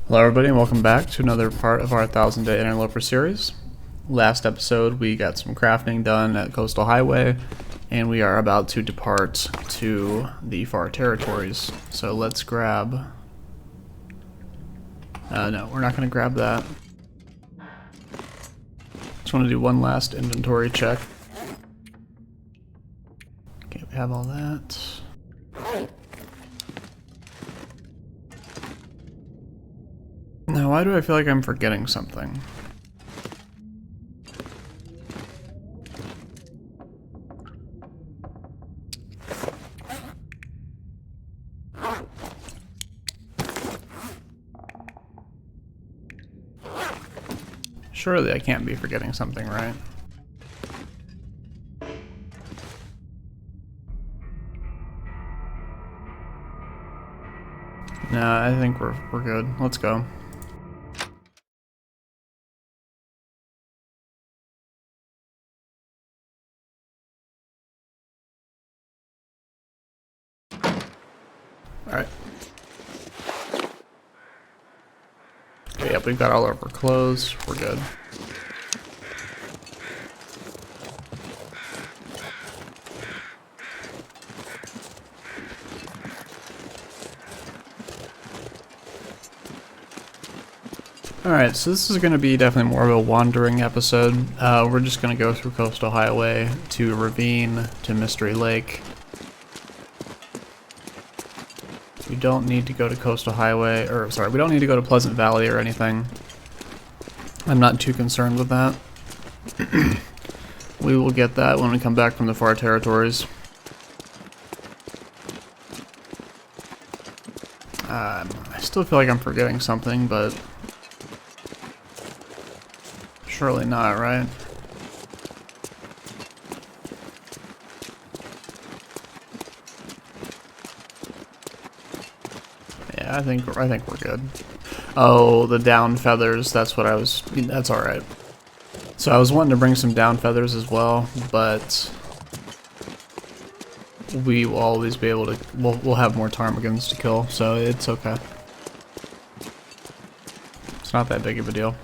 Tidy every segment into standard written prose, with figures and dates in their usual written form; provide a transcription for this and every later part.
Hello everybody and welcome back to another part of our 1000-day Interloper series. Last episode we got some crafting done at Coastal Highway and we are about to depart to the far territories. So let's grab... no, we're not going to grab that. Just want to do one last inventory check. Okay, we have all that. Now, why do I feel like I'm forgetting something? Surely I can't be forgetting something, right? Nah, I think we're good. Let's go. Alright. Okay, yep, we've got all of our clothes. We're good. Alright, so this is going to be definitely more of a wandering episode. We're just going to go through Coastal Highway to Ravine to Mystery Lake. We don't need to go to Coastal Highway, or sorry, we don't need to go to Pleasant Valley or anything. I'm not too concerned with that. We will get that when we come back from the far territories. I still feel like I'm forgetting something, but surely not, right? Yeah, I think we're good. Oh, the down feathers, that's what I was... that's alright. So I was wanting to bring some down feathers as well, but we will always be able to... we'll have more ptarmigans to kill, so it's okay. It's not that big of a deal.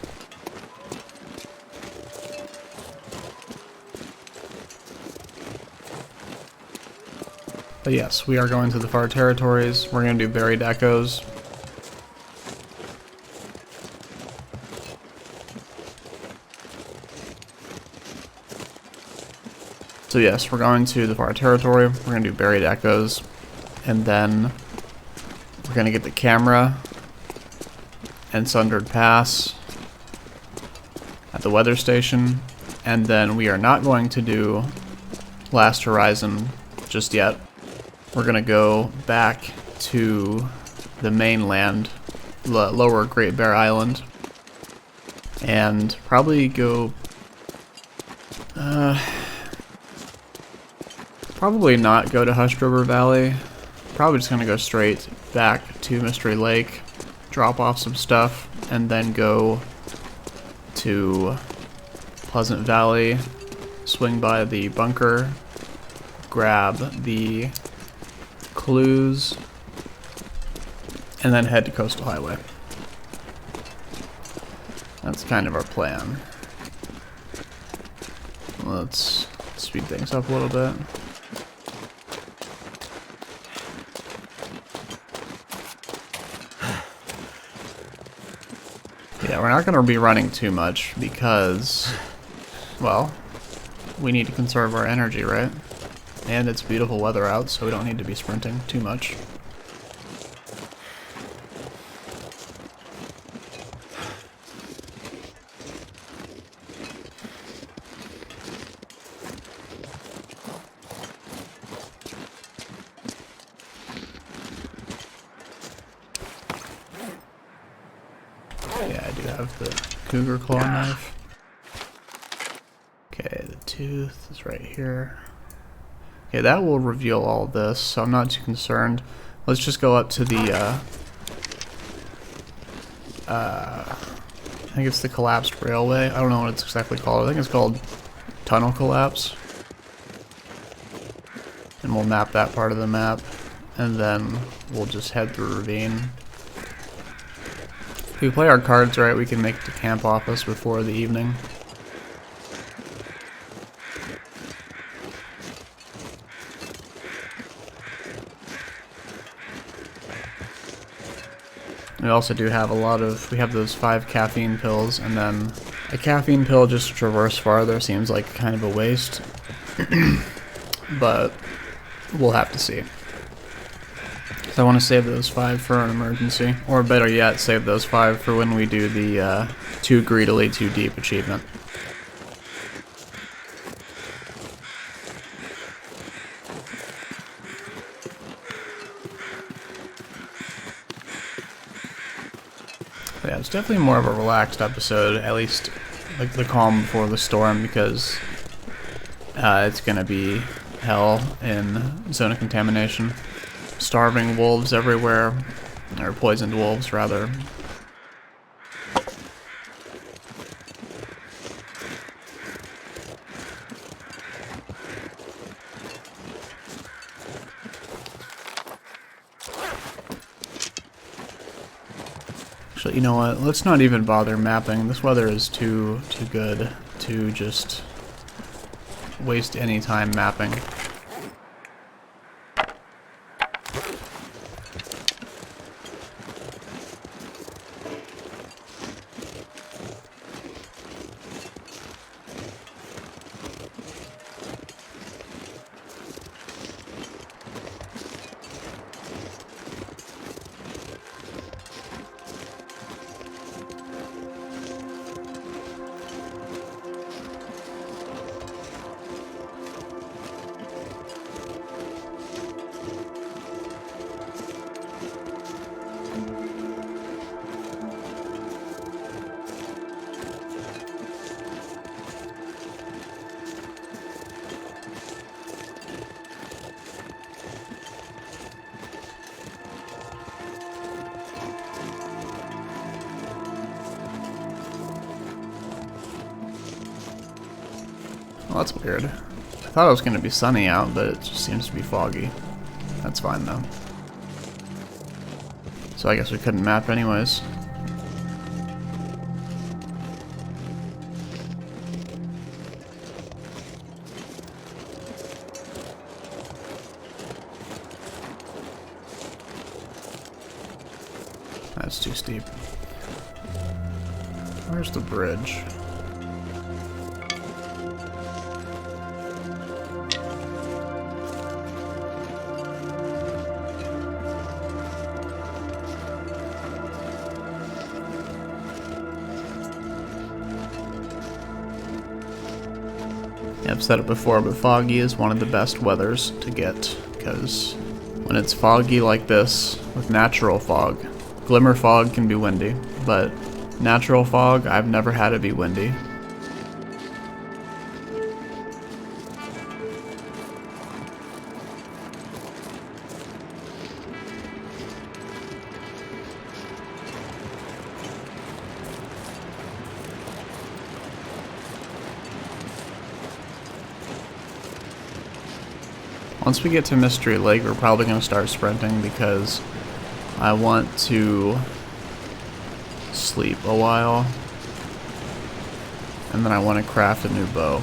But yes, we are going to the far territories. We're going to do buried echoes. So yes, we're going to the far territory. We're going to do buried echoes. And then we're going to get the camera and Sundered Pass at the weather station. And then we are not going to do Last Horizon just yet. We're going to go back to the mainland, lower Great Bear Island, and probably go, probably not go to Hushed River Valley. Probably just going to go straight back to Mystery Lake, drop off some stuff, and then go to Pleasant Valley, swing by the bunker, grab the clues, and then head to Coastal Highway. That's kind of our plan. Let's speed things up a little bit. Yeah, we're not going to be running too much because, well, we need to conserve our energy, right? And it's beautiful weather out, so we don't need to be sprinting too much. Yeah, I do have the cougar claw knife. Okay, the tooth is right here. Okay, that will reveal all this, so I'm not too concerned. Let's just go up to the, I think it's the collapsed railway. I don't know what it's exactly called. I think it's called Tunnel Collapse. And we'll map that part of the map, and then we'll just head through Ravine. If we play our cards right, we can make the camp office before the evening. We also do have we have those 5 caffeine pills, and then a caffeine pill just to traverse farther seems like kind of a waste. But we'll have to see. So I want to save those 5 for an emergency, or better yet, save those 5 for when we do the too greedily too deep achievement. Yeah, it's definitely more of a relaxed episode, at least like the calm before the storm, because it's gonna be hell in Zone of Contamination. Starving wolves everywhere, or poisoned wolves rather. Actually, you know what? Let's not even bother mapping. This weather is too good to just waste any time mapping. Well, that's weird. I thought it was going to be sunny out, but it just seems to be foggy. That's fine, though. So I guess we couldn't map anyways. That's too steep. Where's the bridge? I've said it before, but foggy is one of the best weathers to get, because when it's foggy like this, with natural fog, glimmer fog can be windy, but natural fog, I've never had it be windy. Once we get to Mystery Lake, we're probably going to start sprinting because I want to sleep a while, and then I want to craft a new bow.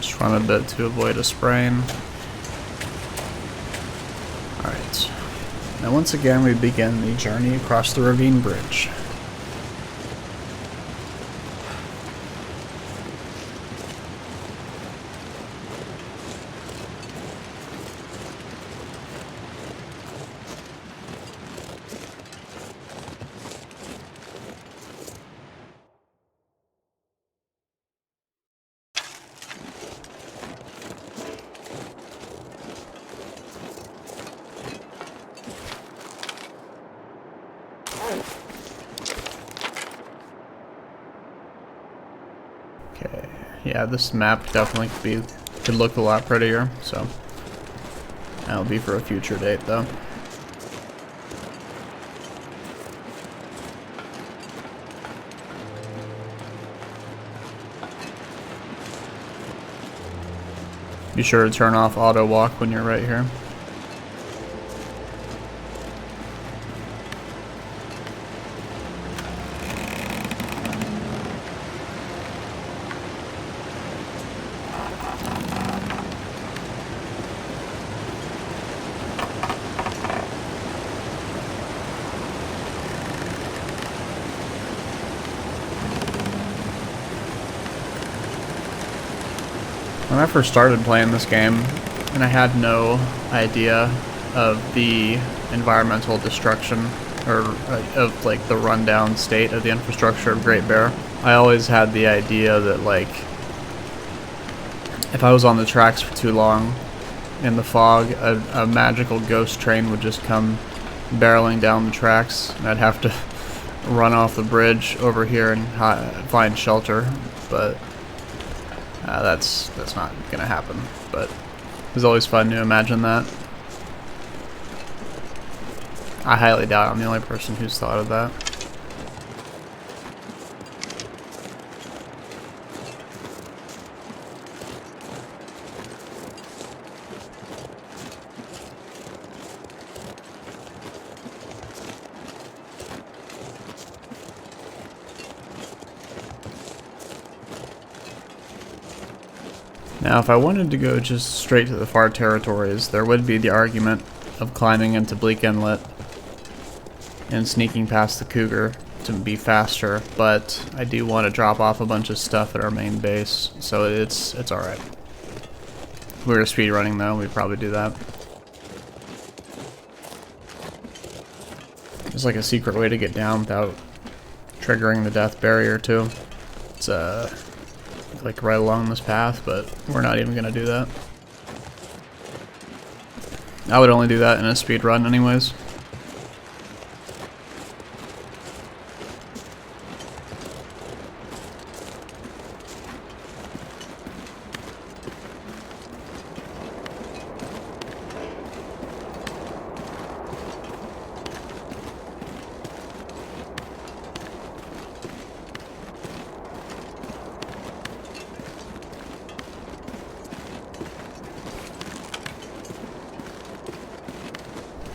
Just run a bit to avoid a sprain. Alright. Now once again we begin the journey across the ravine bridge. Okay, yeah, this map definitely could look a lot prettier, so that'll be for a future date though. Be sure to turn off auto walk when you're right here. When I first started playing this game, and I had no idea of the environmental destruction or of like the rundown state of the infrastructure of Great Bear, I always had the idea that like if I was on the tracks for too long in the fog, a magical ghost train would just come barreling down the tracks and I'd have to run off the bridge over here and find shelter, but that's not gonna happen. But it was always fun to imagine that. I highly doubt I'm the only person who's thought of that. Now, if I wanted to go just straight to the far territories, there would be the argument of climbing into Bleak Inlet and sneaking past the Cougar to be faster, but I do want to drop off a bunch of stuff at our main base, so it's alright. If we were speedrunning though, we'd probably do that. There's like a secret way to get down without triggering the death barrier too. It's like right along this path, but we're not even gonna do that. I would only do that in a speed run anyways.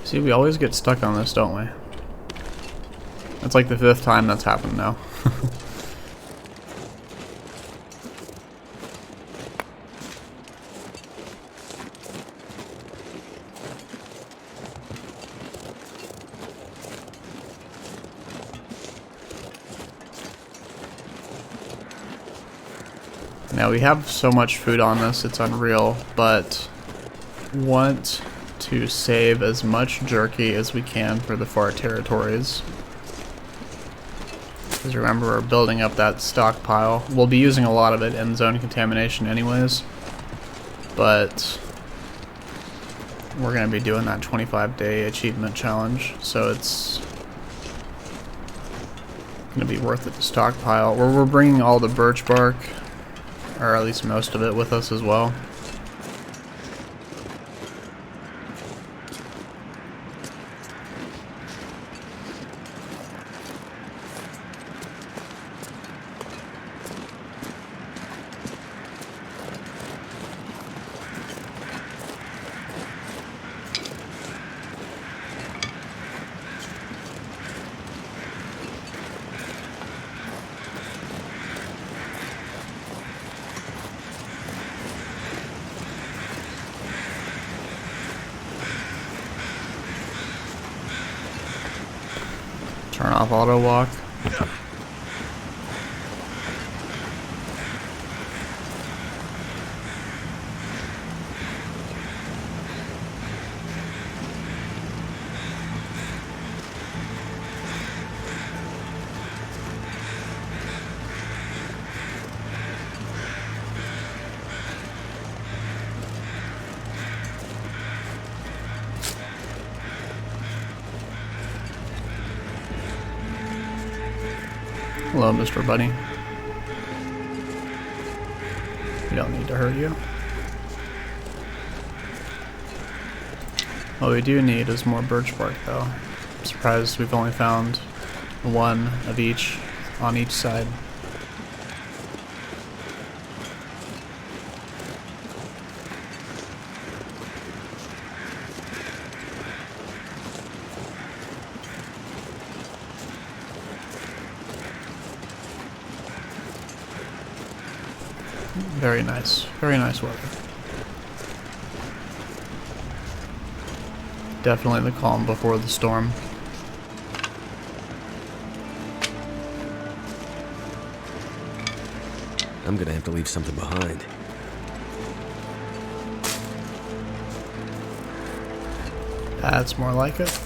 See, we always get stuck on this, don't we? That's like the 5th time that's happened now. Now we have so much food on this, it's unreal, but want to save as much jerky as we can for the far territories. Because remember, we're building up that stockpile. We'll be using a lot of it in zone contamination anyways, but we're going to be doing that 25-day achievement challenge, so it's going to be worth it to stockpile. We're bringing all the birch bark, or at least most of it, with us as well. Turn off auto walk. Hello, Mr. Buddy. We don't need to hurt you. What we do need is more birch bark, though. I'm surprised we've only found one of each on each side. Very nice weather. Definitely the calm before the storm. I'm gonna have to leave something behind. That's more like it.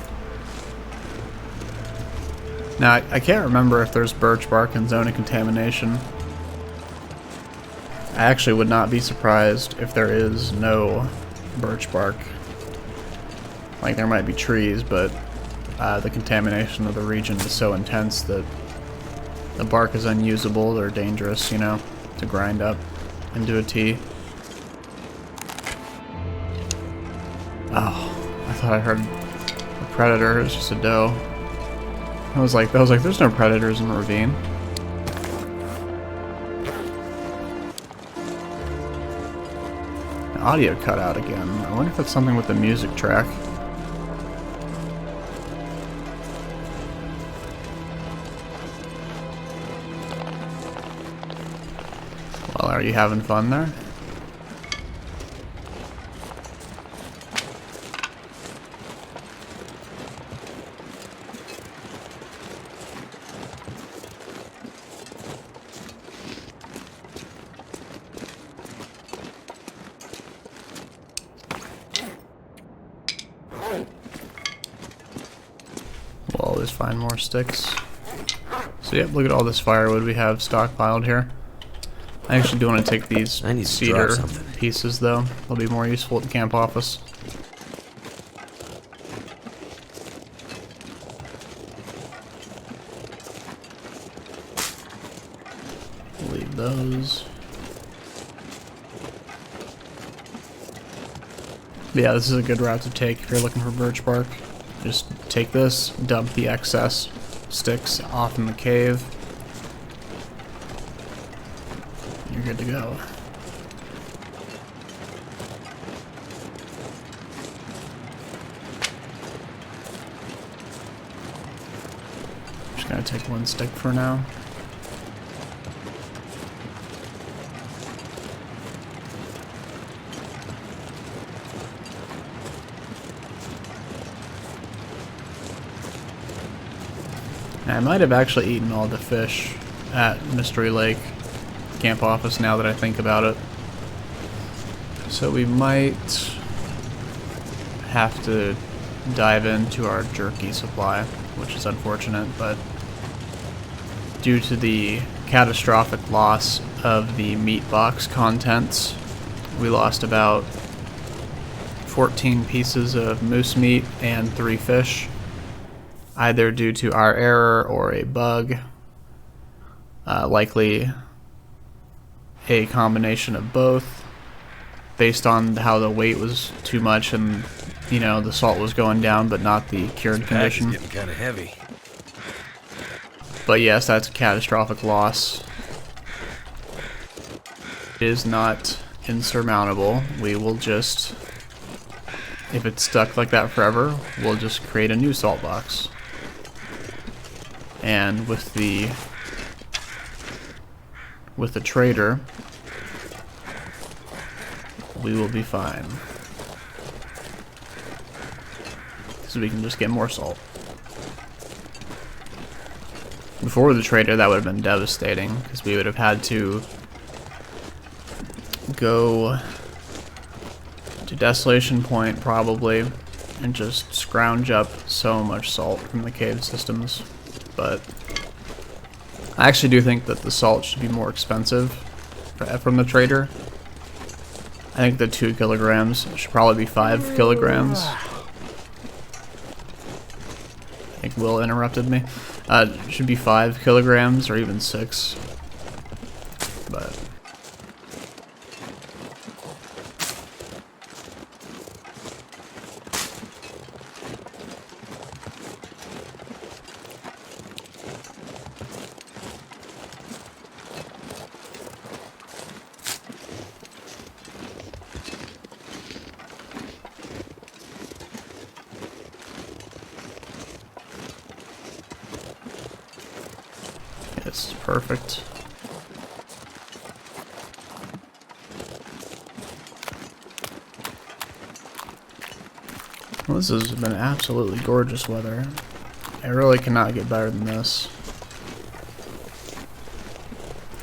Now, I can't remember if there's birch bark in zone of contamination. I actually would not be surprised if there is no birch bark. Like, there might be trees, but the contamination of the region is so intense that the bark is unusable or dangerous, you know, to grind up into a tea. Oh, I thought I heard a predator. It was just a doe. I was like, there's no predators in the ravine. The audio cut out again. I wonder if that's something with the music track. Well, are you having fun there? We'll always find more sticks. So yep, look at all this firewood we have stockpiled here. I actually do want to take these cedar pieces though. They'll be more useful at the camp office. Leave those. But yeah, this is a good route to take if you're looking for birch bark. Just take this, dump the excess sticks off in the cave. You're good to go. Just gonna take one stick for now. I might have actually eaten all the fish at Mystery Lake camp office now that I think about it. So we might have to dive into our jerky supply, which is unfortunate, but due to the catastrophic loss of the meat box contents, we lost about 14 pieces of moose meat and 3 fish. Either due to our error or a bug, likely a combination of both, based on how the weight was too much and, you know, the salt was going down, but not the cured condition. It's getting kind of heavy. But yes, that's a catastrophic loss. It is not insurmountable. We will just, if it's stuck like that forever, we'll just create a new salt box. And with the trader, we will be fine. So we can just get more salt. Before the trader, that would have been devastating, because we would have had to go to Desolation Point, probably, and just scrounge up so much salt from the cave systems. But I actually do think that the salt should be more expensive from the trader. I think the 2 kilograms should probably be 5 kilograms. I think Will interrupted me. It should be 5 kilograms or even 6. But This is perfect. Well, this has been absolutely gorgeous weather. I really cannot get better than this.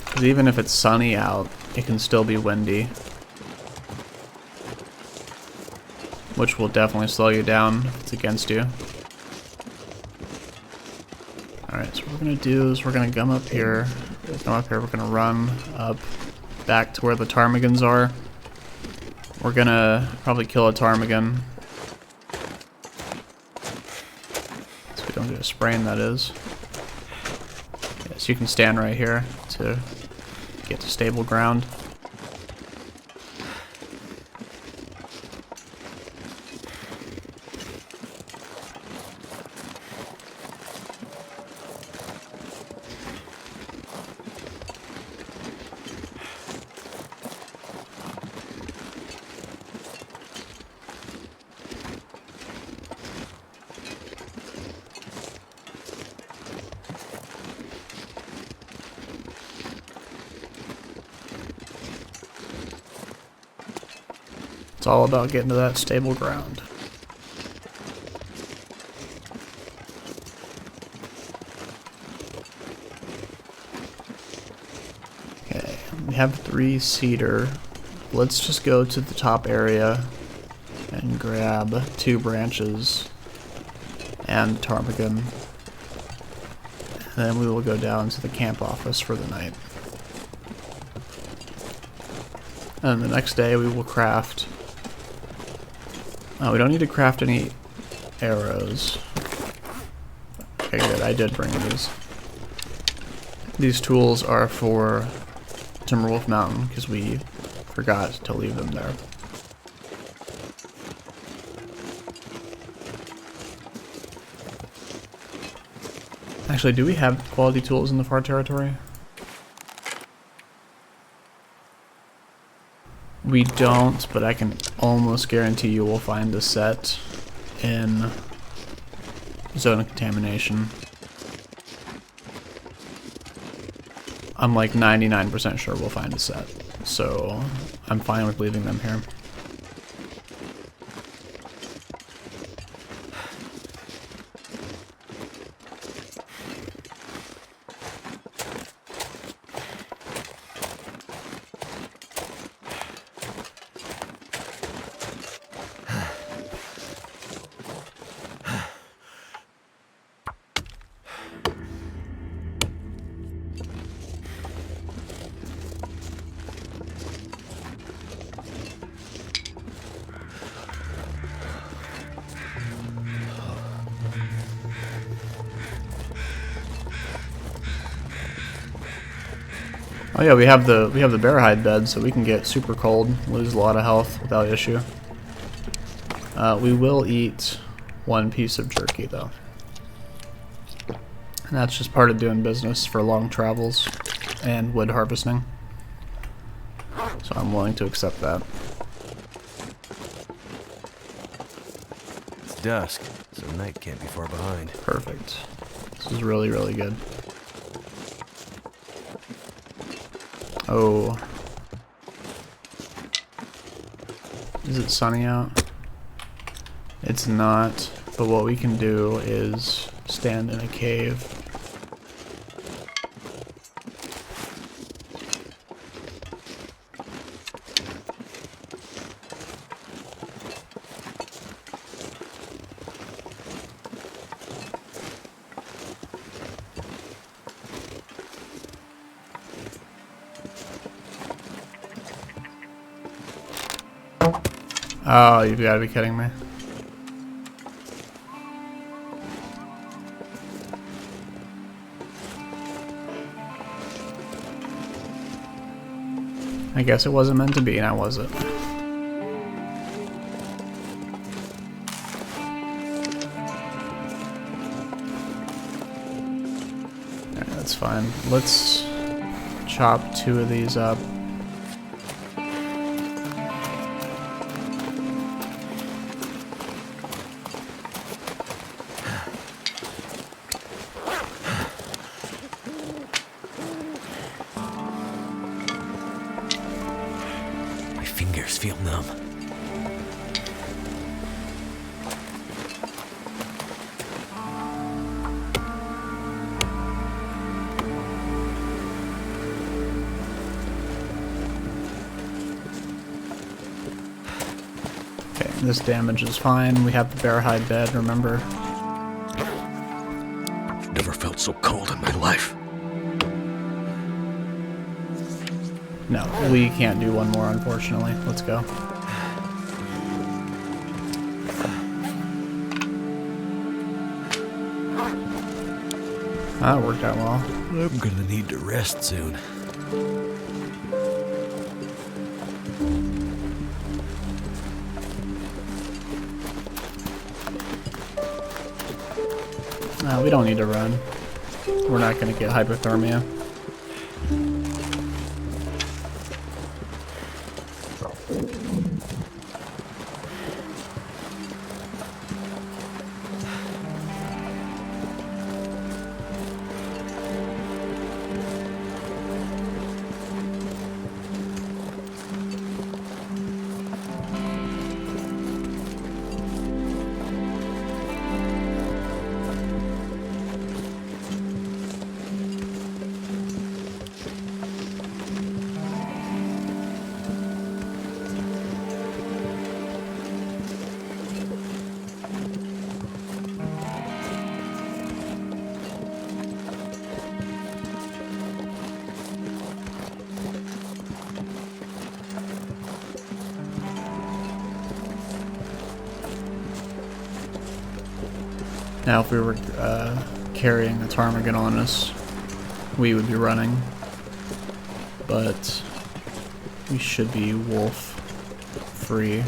Because even if it's sunny out, it can still be windy. Which will definitely slow you down if it's against you. Alright, so what we're going to do is we're going to come up here. We're going to run up back to where the ptarmigans are. We're going to probably kill a ptarmigan. Don't get a sprain, that is. Yes, you can stand right here to get to stable ground. It's all about getting to that stable ground. Okay, we have 3 cedar. Let's just go to the top area and grab 2 branches and ptarmigan. And then we will go down to the camp office for the night. And the next day we will craft... Oh, we don't need to craft any arrows. Okay, good. I did bring these. These tools are for Timberwolf Mountain because we forgot to leave them there. Actually, do we have quality tools in the Far Territory? We don't, but I can almost guarantee you will find a set in Zone of Contamination. I'm like 99% sure we'll find a set, so I'm fine with leaving them here. Oh yeah, we have the bear hide bed, so we can get super cold, lose a lot of health without issue. We will eat 1 piece of jerky though, and that's just part of doing business for long travels and wood harvesting. So I'm willing to accept that. It's dusk, so night can't be far behind. Perfect. This is really, really good. Oh. Is it sunny out? It's not, but what we can do is stand in a cave. Oh, you've got to be kidding me. I guess it wasn't meant to be, now was it? Alright, that's fine. Let's chop 2 of these up. ears feel numb. Okay, this damage is fine. We have the bear hide bed, remember? Never felt so cold in my life. No, we can't do one more, unfortunately. Let's go. That worked out well. I'm gonna need to rest soon. We don't need to run. We're not going to get hypothermia. Now, if we were carrying the ptarmigan on us, we would be running. But we should be wolf free.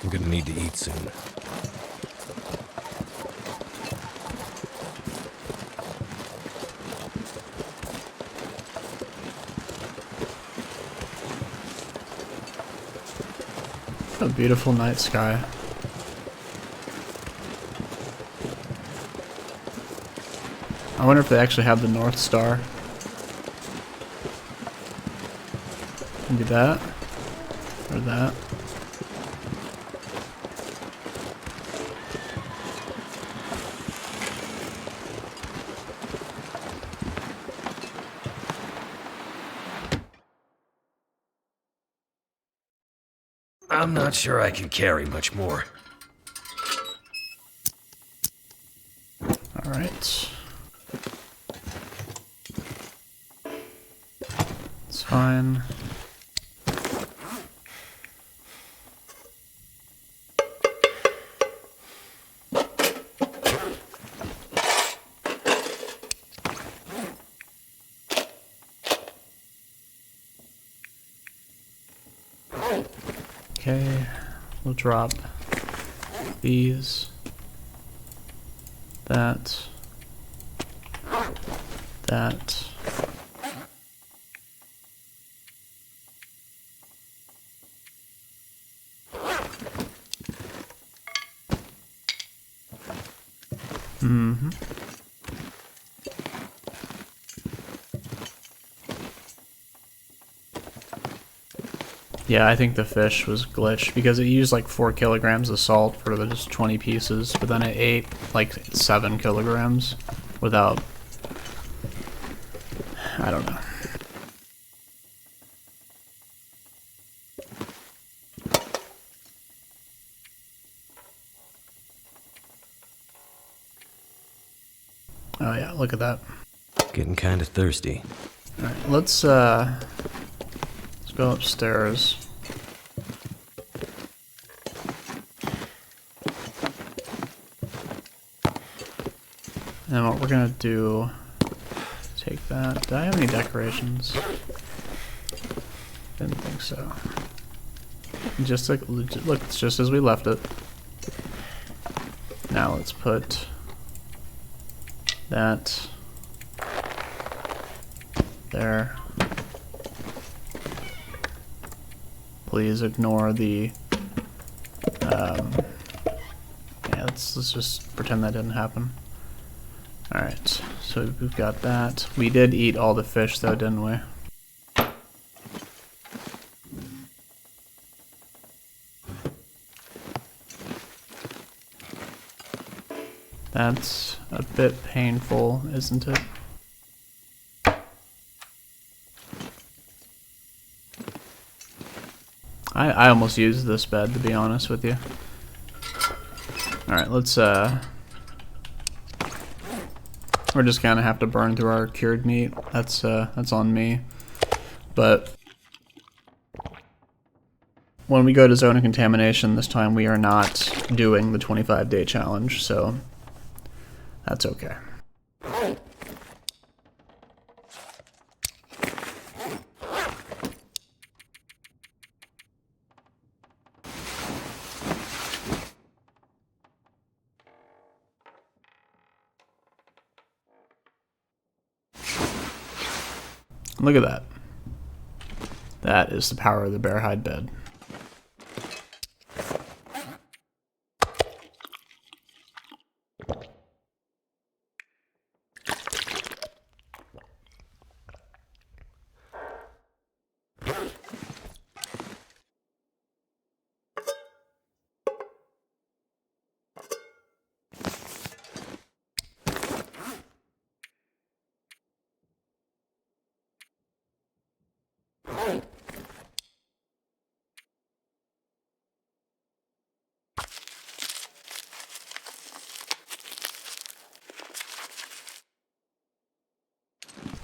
I'm gonna need to eat soon. What a beautiful night sky. I wonder if they actually have the North Star. Can do that. Or that. I'm not sure I can carry much more. Alright. It's fine. Okay, we'll drop these, that, that. Mm-hmm. Yeah, I think the fish was glitched because it used like 4 kilograms of salt for the just 20 pieces, but then it ate like 7 kilograms without, I don't know. Oh yeah, look at that. Getting kind of thirsty. Alright, let's go upstairs. And what we're gonna do, take that. Did I have any decorations? Didn't think so. Just like, look, it's just as we left it. Now let's put that there. Please ignore the... yeah, let's just pretend that didn't happen. Alright, so we've got that. We did eat all the fish though, didn't we? That's a bit painful, isn't it? I almost used this bed, to be honest with you. Alright, let's we're just gonna have to burn through our cured meat. That's on me. But when we go to zone of contamination this time, we are not doing the 25-day challenge, so that's okay. Look at that. That is the power of the bear hide bed.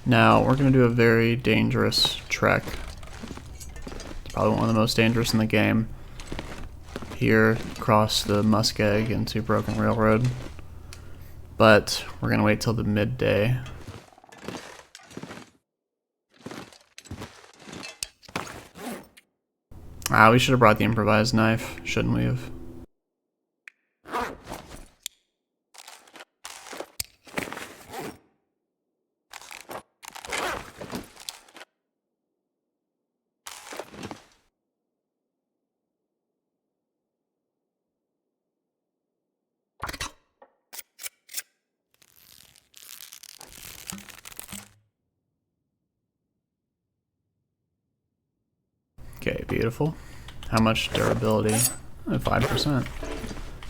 Now, we're going to do a very dangerous trek. It's probably one of the most dangerous in the game. Here, across the Muskeg into Broken Railroad. But we're going to wait till the midday. Ah, we should have brought the improvised knife, shouldn't we have? Okay, beautiful. How much durability? 5%.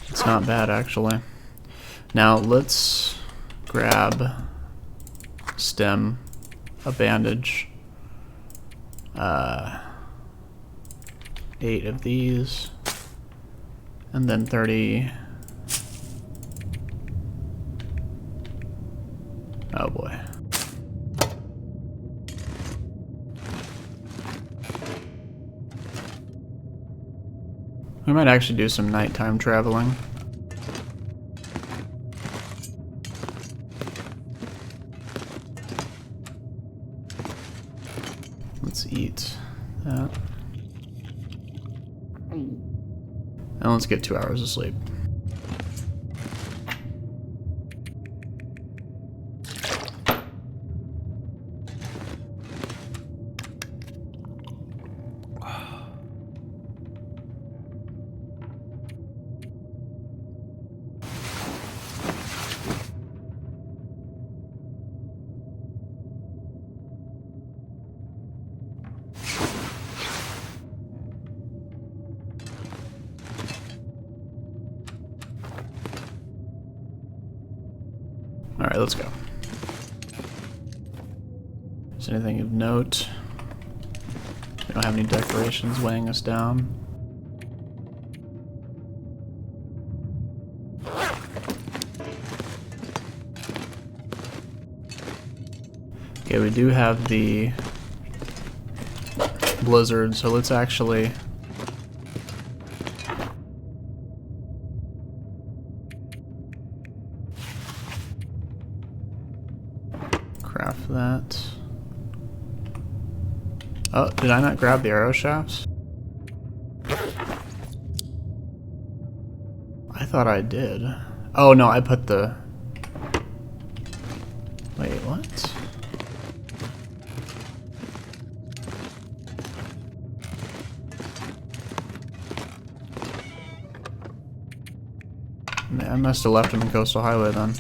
It's not bad, actually. Now, let's grab stem, a bandage, 8 of these, and then 30. Oh boy. We might actually do some nighttime traveling. Let's eat that. And let's get 2 hours of sleep. Alright, let's go. Is there anything of note? We don't have any decorations weighing us down. Okay, we do have the blizzard, so let's actually craft that. Oh, did I not grab the arrow shafts? I thought I did. Oh no, I put the... Wait, what? I must have left him in Coastal Highway then.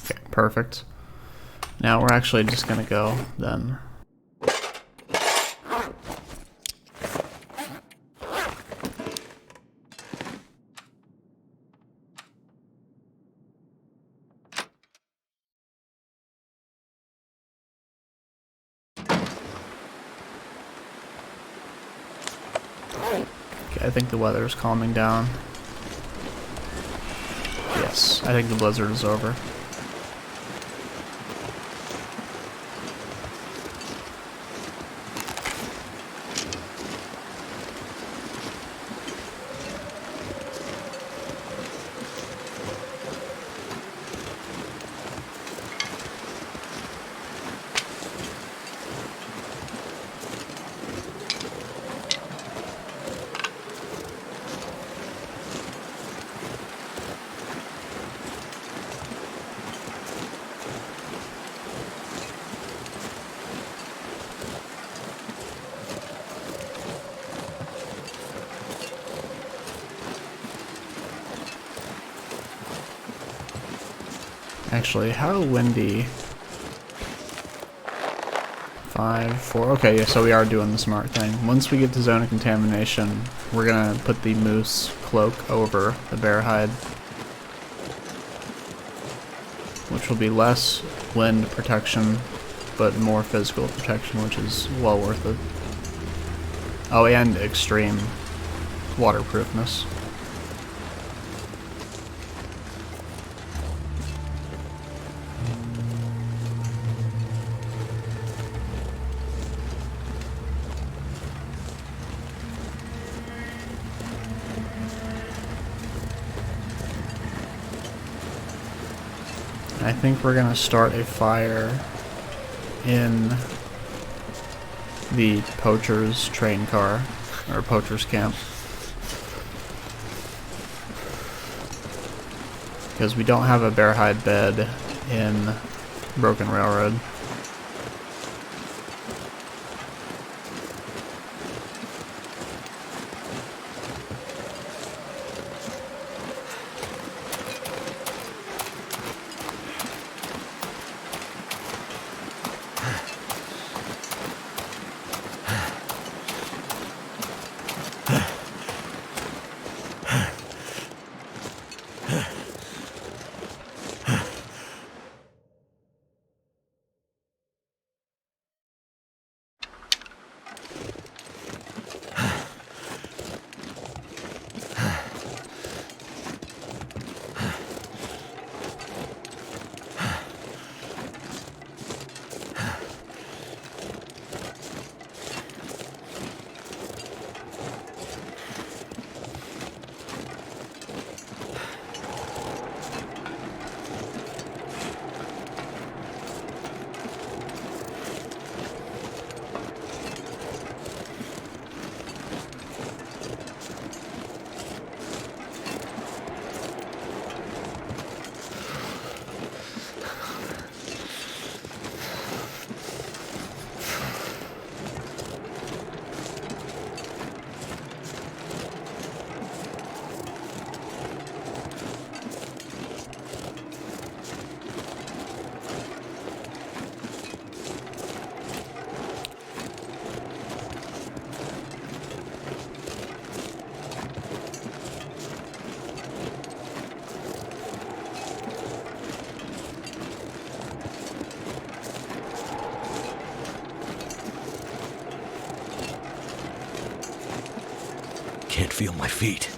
Okay, perfect. Now we're actually just gonna go then. Okay, I think the weather is calming down. Yes, I think the blizzard is over. Actually, how windy? 5, 4. Okay, yeah, so we are doing the smart thing. Once we get to zone of contamination, we're gonna put the moose cloak over the bear hide, which will be less wind protection, but more physical protection, which is well worth it. Oh, and extreme waterproofness. I think we're gonna start a fire in the poacher's train car, or poacher's camp. Because we don't have a bear hide bed in Broken Railroad. Can't feel my feet.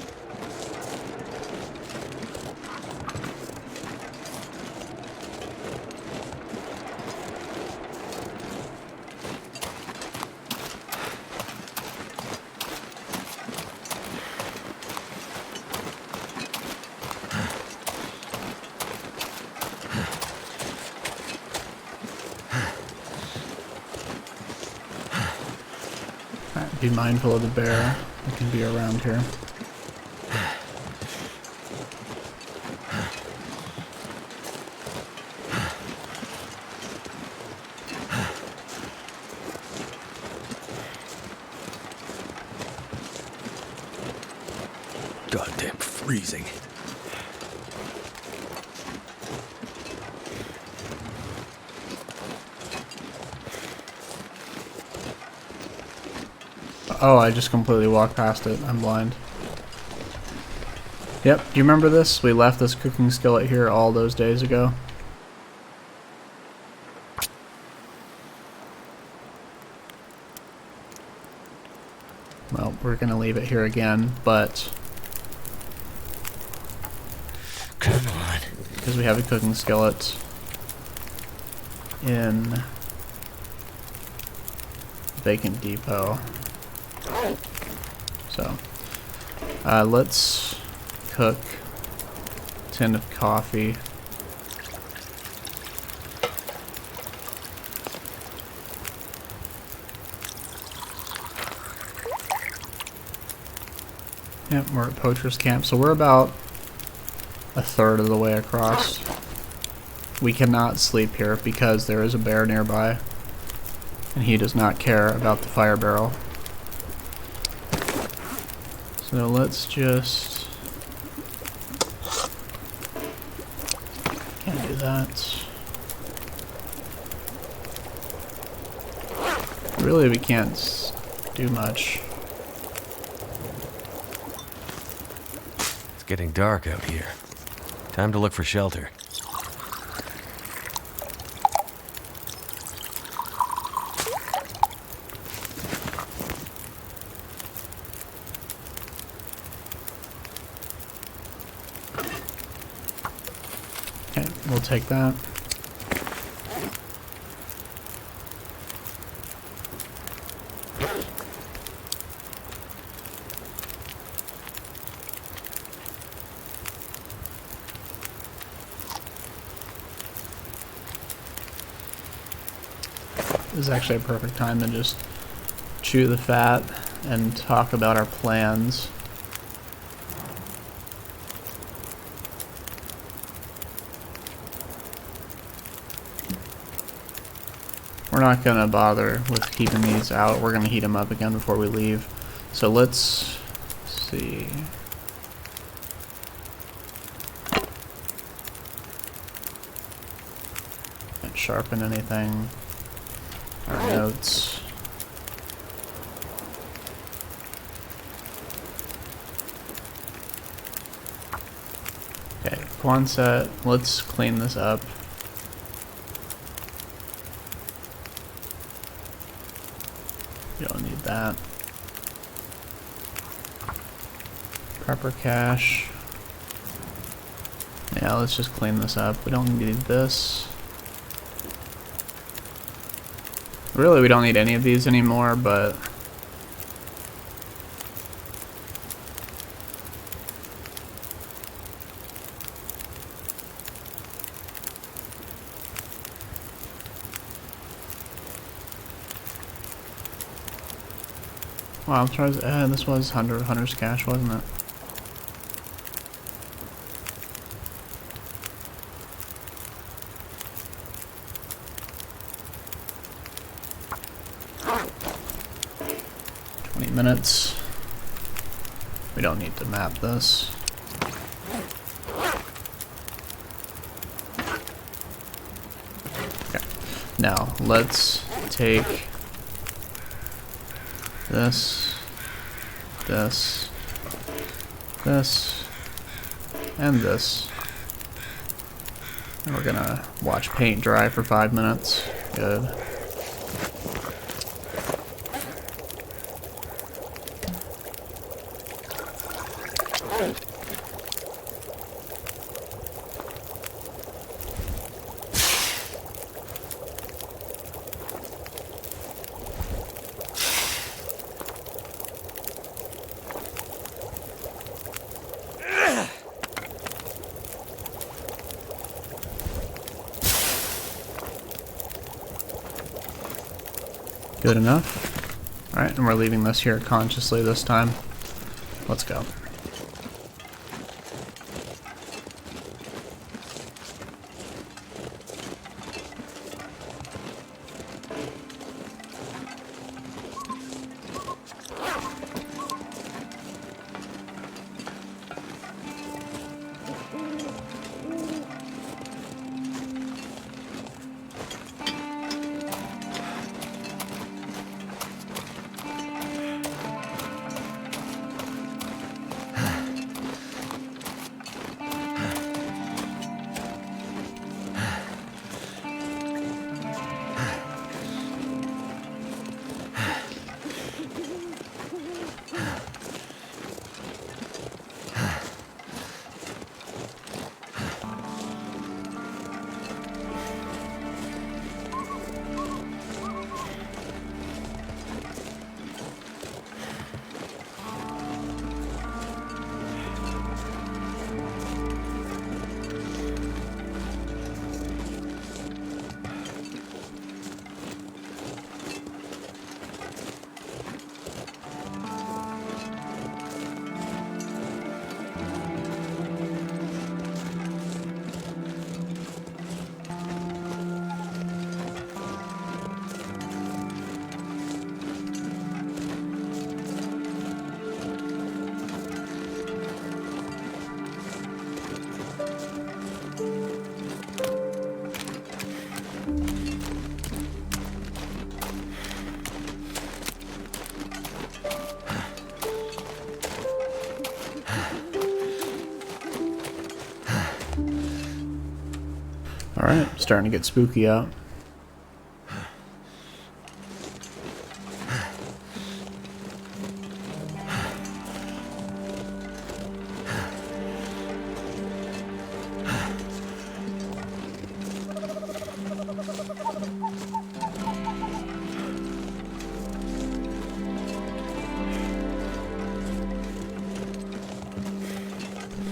be mindful of the bear that can be around here. Goddamn freezing. Oh, I just completely walked past it. I'm blind. Yep, do you remember this? We left this cooking skillet here all those days ago. Well, we're gonna leave it here again, but... Come on. because we have a cooking skillet in Vacant Depot. So, let's cook a tin of coffee. Yep, we're at Poacher's Camp, so we're about a third of the way across. We cannot sleep here because there is a bear nearby, and he does not care about the fire barrel. So let's just... can't do that. Really, we can't do much. It's getting dark out here. Time to look for shelter. Okay, we'll take that. This is actually a perfect time to just chew the fat and talk about our plans. We're not going to bother with keeping these out. We're going to heat them up again before we leave. So let's see. Can't sharpen anything. Our notes. Okay, Quonset, let's clean this up. You don't need that. Prepper cache. Yeah, let's just clean this up. We don't need this. Really, we don't need any of these anymore, but... wow, I'm trying to, this was Hunter's Cache, wasn't it? Minutes. We don't need to map this. Okay. Now let's take this, this, and this. And we're gonna watch paint dry for 5 minutes. Good. Good enough. Alright, and we're leaving this here consciously this time. Let's go. Alright, starting to get spooky out.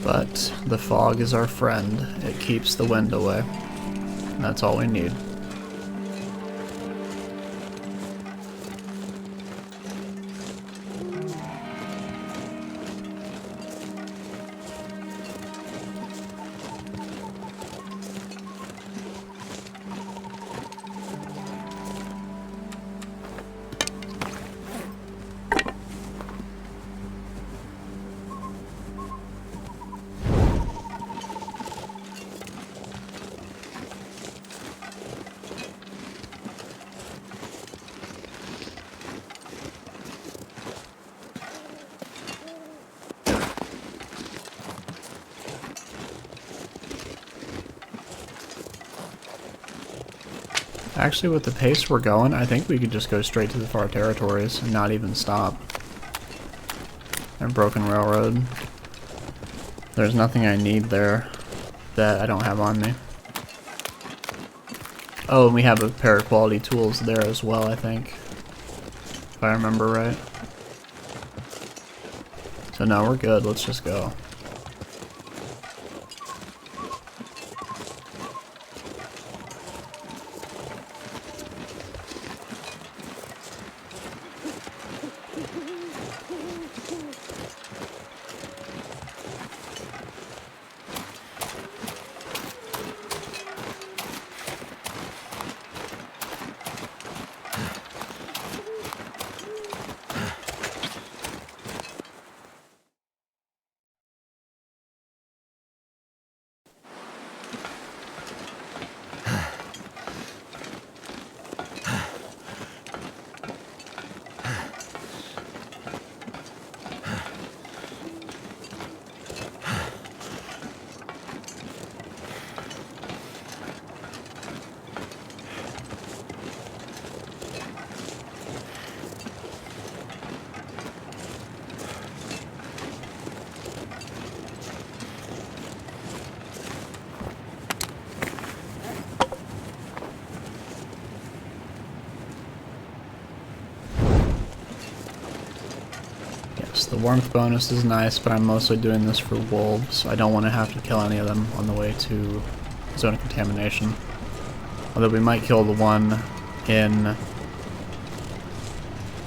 But the fog is our friend. It keeps the wind away. That's all we need. Actually, with the pace we're going, I think we could just go straight to the far territories and not even stop. And Broken Railroad. There's nothing I need there that I don't have on me. Oh, and we have a pair of quality tools there as well, I think. If I remember right. So no, we're good. Let's just go. The warmth bonus is nice, but I'm mostly doing this for wolves. I don't want to have to kill any of them on the way to zone of contamination. Although we might kill the one in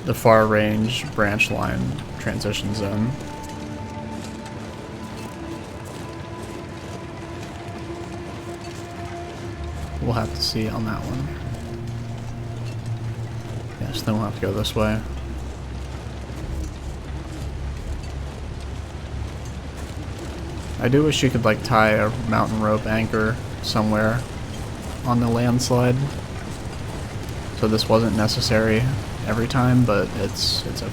the far range branch line transition zone. We'll have to see on that one. Yes, then we'll have to go this way. I do wish you could like tie a mountain rope anchor somewhere on the landslide. So this wasn't necessary every time, but it's okay.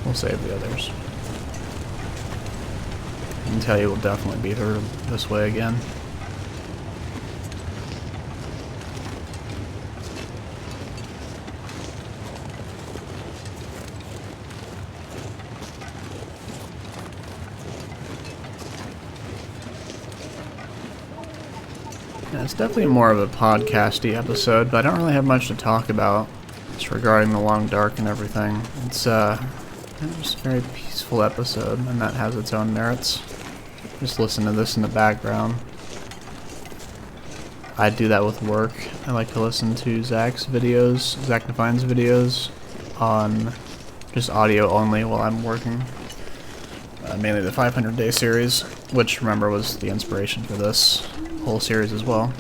We'll save the others. I can tell you we'll definitely beat her this way again. Yeah, it's definitely more of a podcasty episode, but I don't really have much to talk about. It's regarding the long dark and everything. It's just a very peaceful episode, and that has its own merits. Just listen to this in the background. I do that with work. I like to listen to Zach's videos, Zach Define's videos, on just audio only while I'm working. Mainly the 500 Day series, which, remember, was the inspiration for this whole series as well.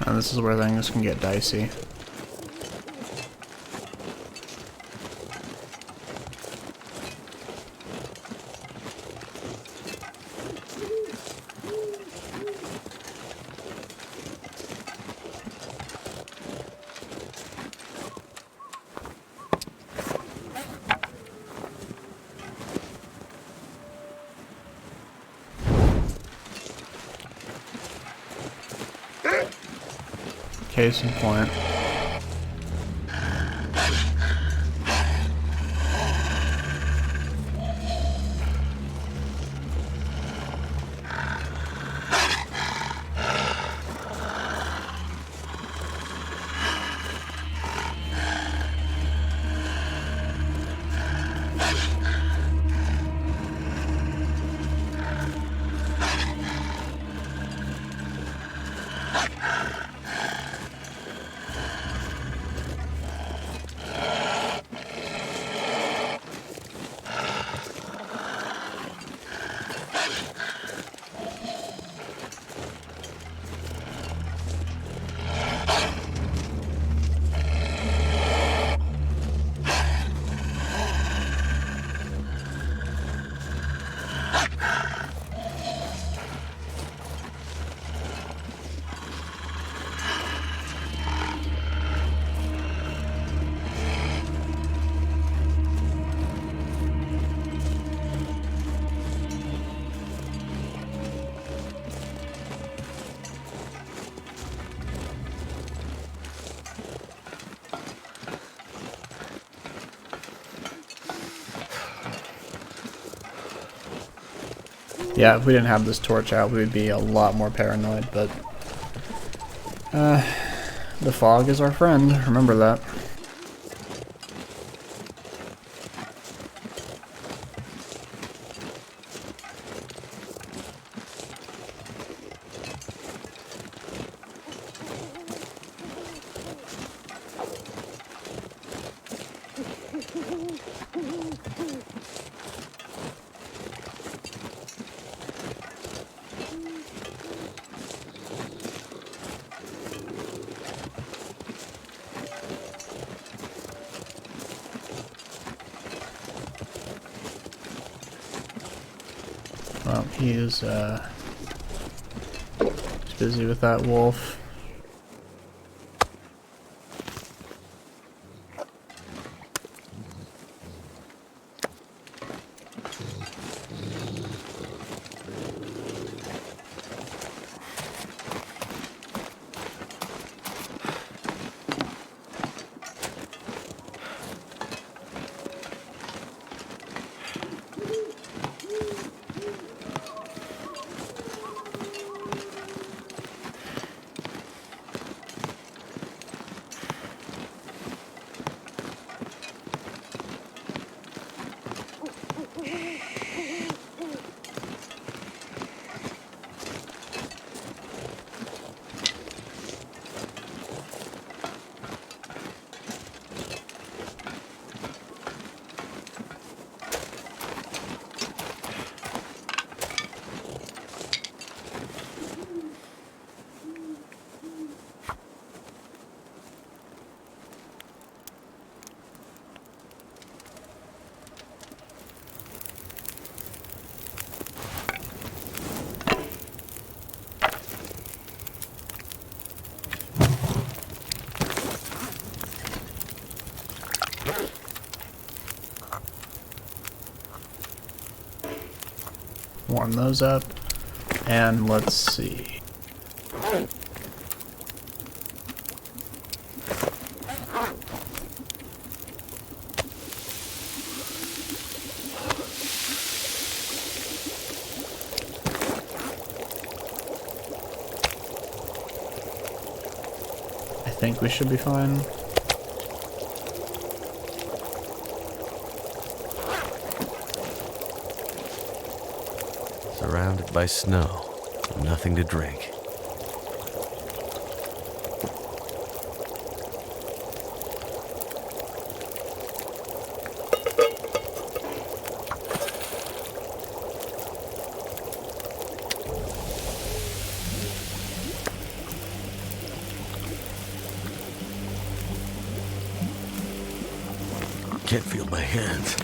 And this is where things can get dicey. Case in point. Yeah, if we didn't have this torch out, we would be a lot more paranoid, but the fog is our friend, remember that. Oh, he's busy with that wolf. Warm those up, and let's see. I think we should be fine. Surrounded by snow, nothing to drink. Can't feel my hands.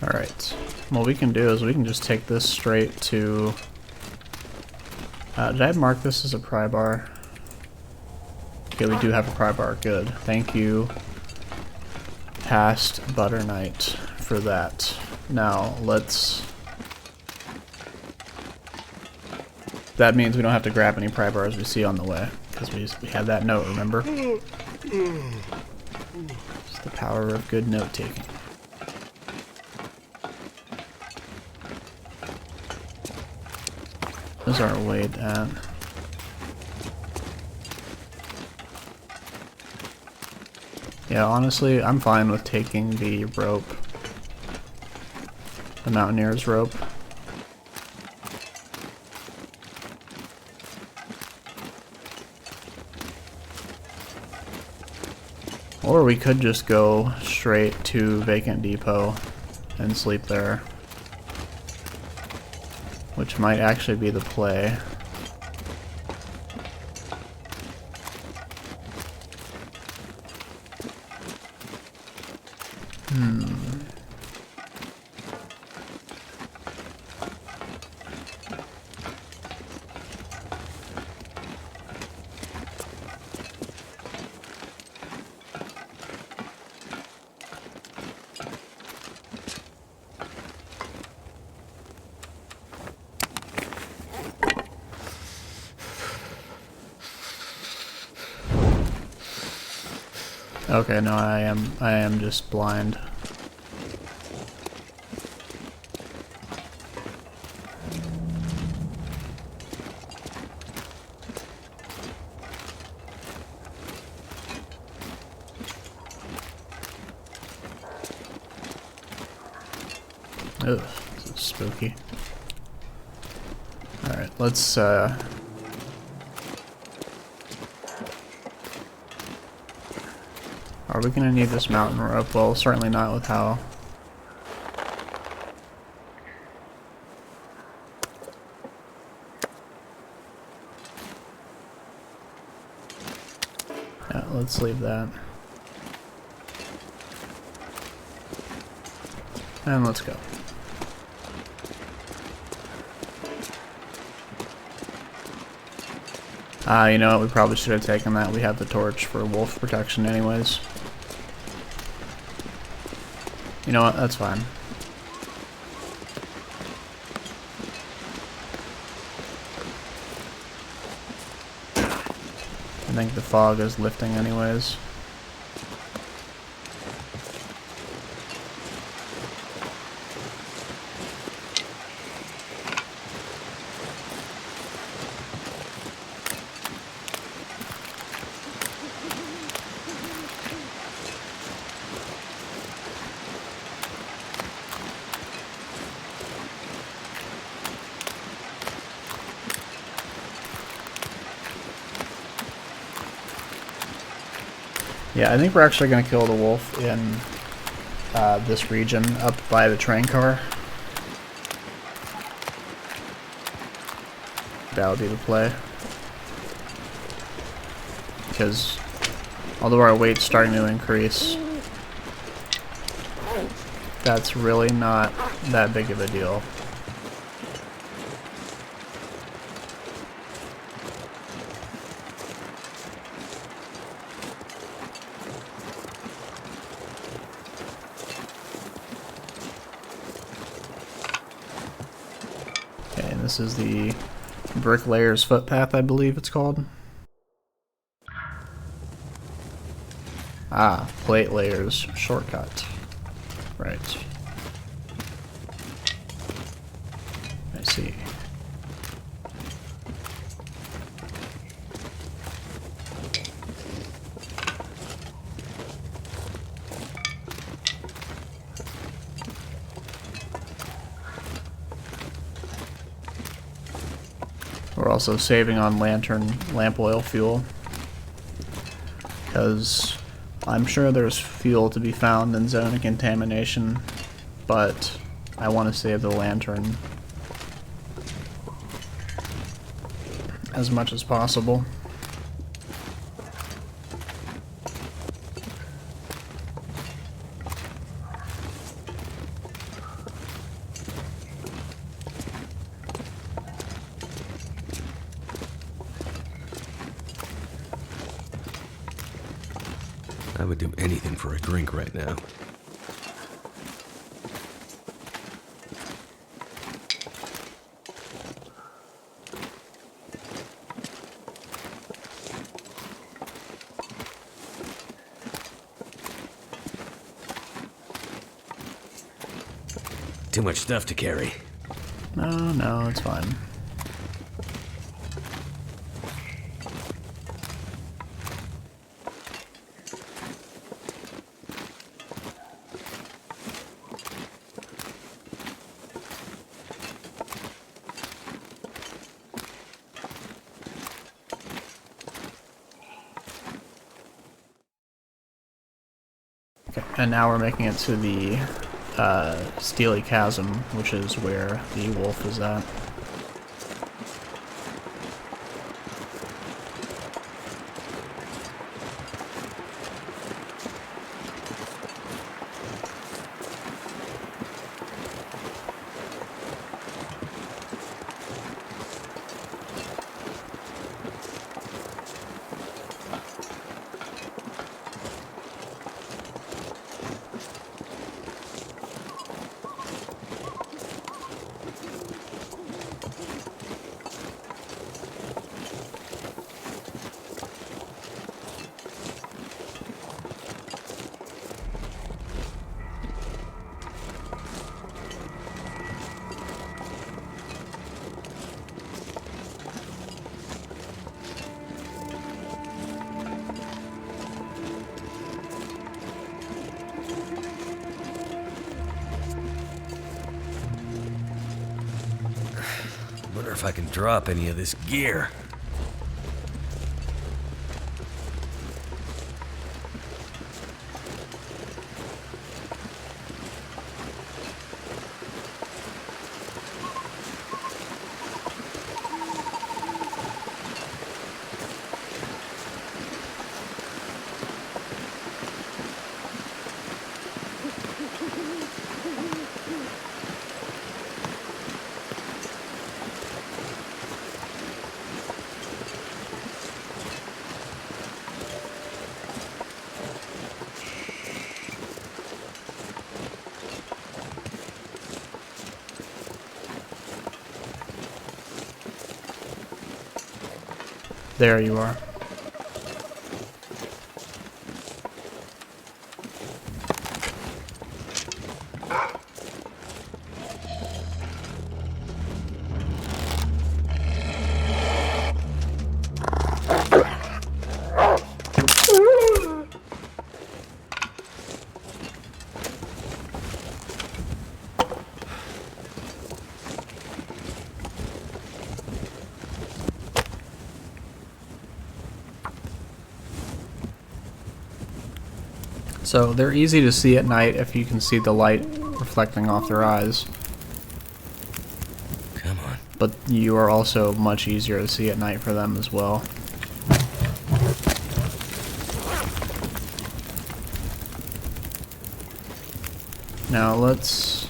Alright, what we can do is we can just take this straight to... did I mark this as a pry bar? Okay, we do have a pry bar, good. Thank you, past Butter Knight, for that. Now, let's... That means we don't have to grab any pry bars we see on the way, because we had that note, remember? It's the power of good note-taking. Those are weighed at. Yeah, honestly, I'm fine with taking the rope. The Mountaineer's rope. Or we could just go straight to Vacant Depot and sleep there. Which might actually be the play. Okay, no, I am just blind. Ugh, this is spooky. Alright, let's are we gonna need this mountain rope? Well, certainly not with how... Yeah, let's leave that. And let's go. You know what, we probably should have taken that. We have the torch for wolf protection anyways. You know what, that's fine. I think the fog is lifting anyways. Yeah, I think we're actually going to kill the wolf in this region up by the train car. That would be the play. Because although our weight's starting to increase, that's really not that big of a deal. This is the Bricklayer's Footpath, I believe it's called. Ah, Plate Layers shortcut. Right. I see. We're also saving on lamp oil fuel, because I'm sure there's fuel to be found in zone of contamination, but I want to save the lantern as much as possible. I would do anything for a drink right now. Too much stuff to carry. No, it's fine. Okay, and now we're making it to the Steely Chasm, which is where the wolf is at. if I can drop any of this gear. There you are. So they're easy to see at night if you can see the light reflecting off their eyes. Come on. But you are also much easier to see at night for them as well. Now let's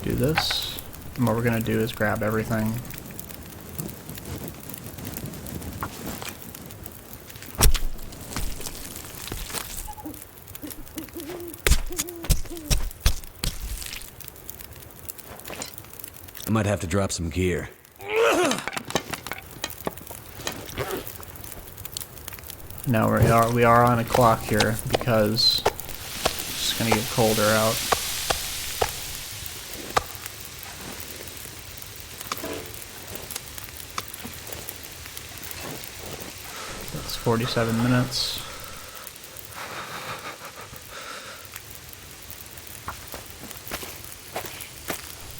do this. And what we're going to do is grab everything. I might have to drop some gear. Now we are on a clock here because it's just gonna get colder out. That's 47 minutes.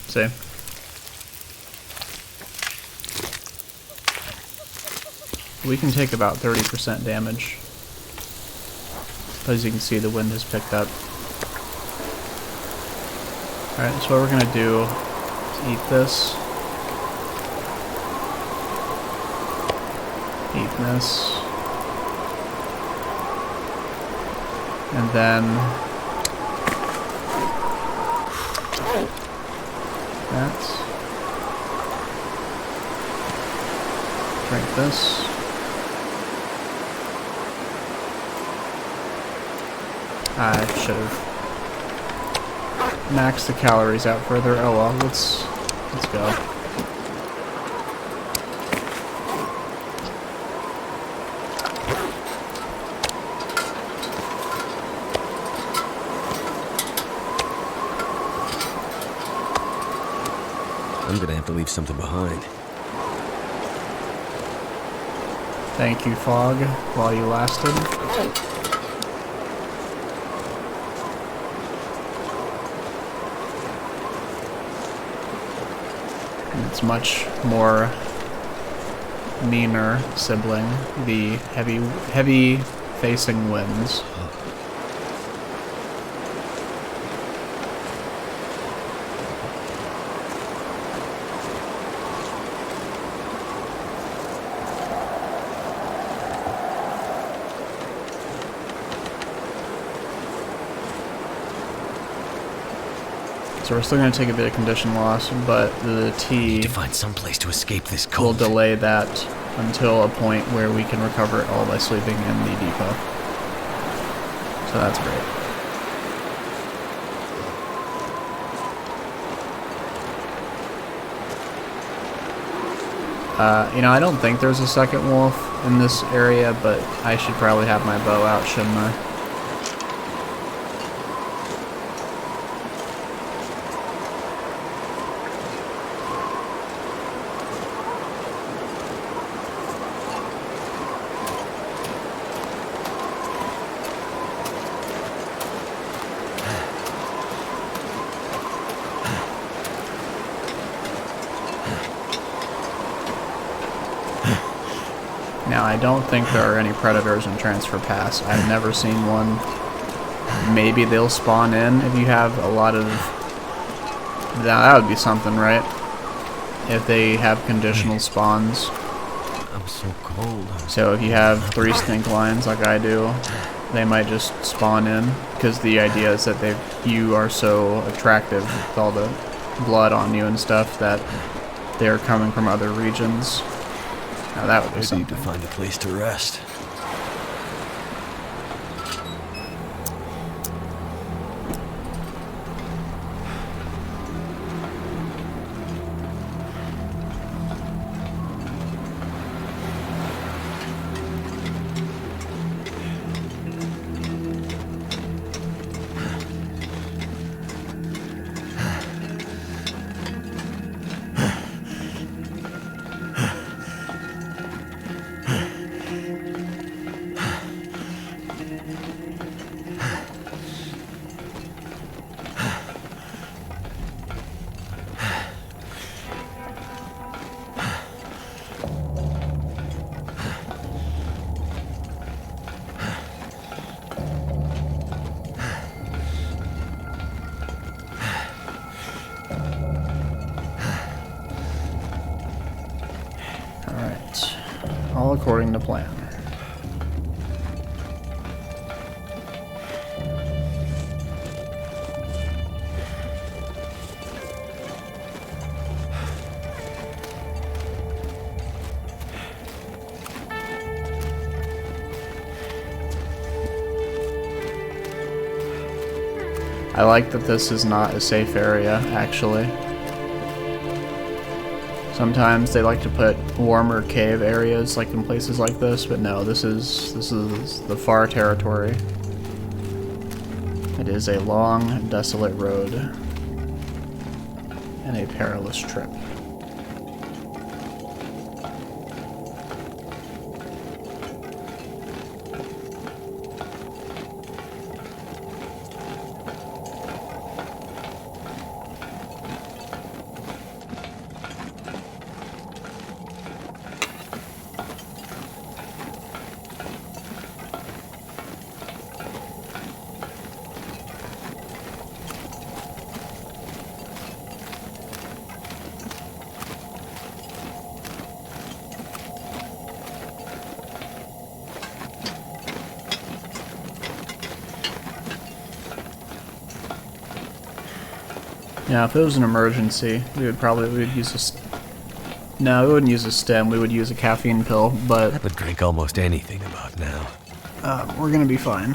See? We can take about 30% damage. As you can see, the wind has picked up. Alright, so what we're gonna do is eat this. Eat this. And then that. Drink this. I should have maxed the calories out further. Oh well, let's go. I'm gonna have to leave something behind. Thank you, fog, while you lasted. Its much more meaner sibling, the heavy facing winds. So we're still going to take a bit of condition loss, but the tea Need to find some place to escape this will cold. delay that until a point where we can recover it all by sleeping in the depot. So that's great. You know, I don't think there's a second wolf in this area, but I should probably have my bow out, shouldn't I? Now, I don't think there are any predators in Transfer Pass. I've never seen one. Maybe they'll spawn in if you have a lot of... That would be something, right? If they have conditional spawns. I'm so cold. So if you have 3 stink lines like I do, they might just spawn in. Because the idea is that you are so attractive with all the blood on you and stuff that they're coming from other regions. Now that would be something. I need to find a place to rest. All according to plan. I like that this is not a safe area, actually. Sometimes they like to put warmer cave areas like in places like this, but no, this is the far territory. It is a long, desolate road and a perilous trip. Yeah, if it was an emergency, we would use a... No, we wouldn't use a stem, we would use a caffeine pill, but... I would drink almost anything about now. We're gonna be fine.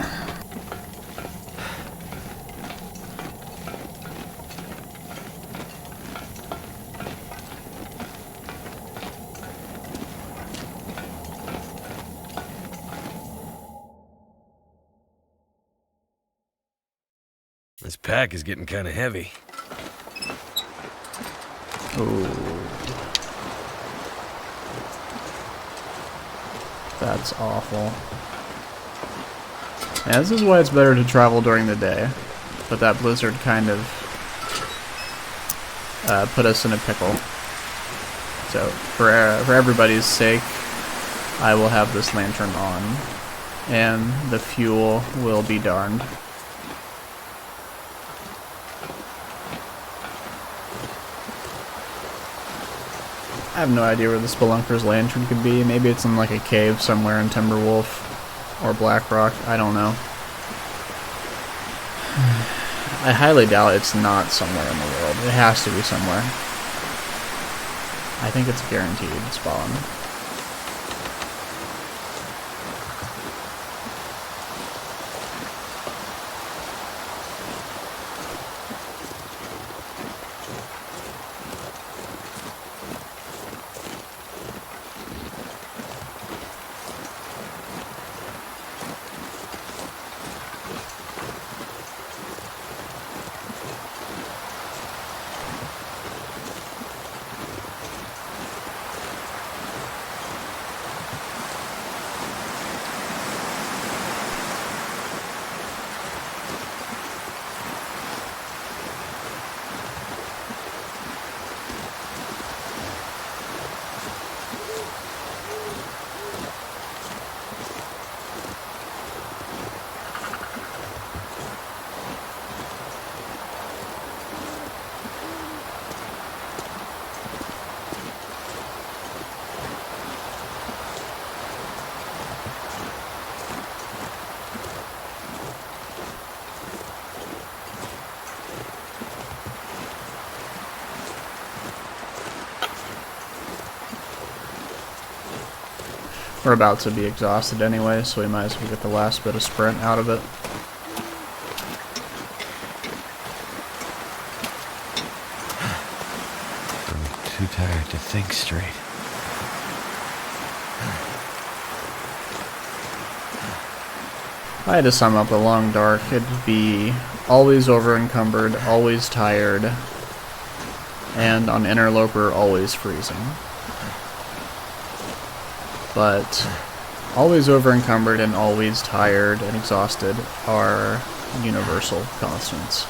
This pack is getting kind of heavy. Ooh. That's awful. Yeah, this is why it's better to travel during the day. But that blizzard kind of put us in a pickle. So, for everybody's sake, I will have this lantern on. And the fuel will be darned. I have no idea where the Spelunker's lantern could be. Maybe it's in like a cave somewhere in Timberwolf or Blackrock. I don't know. I highly doubt it's not somewhere in the world. It has to be somewhere. I think it's a guaranteed spawn. We're about to be exhausted anyway, so we might as well get the last bit of sprint out of it. I'm too tired to think straight. If I had to sum up the long dark, it'd be always over encumbered, always tired, and on Interloper, always freezing. But always over encumbered and always tired and exhausted are universal constants.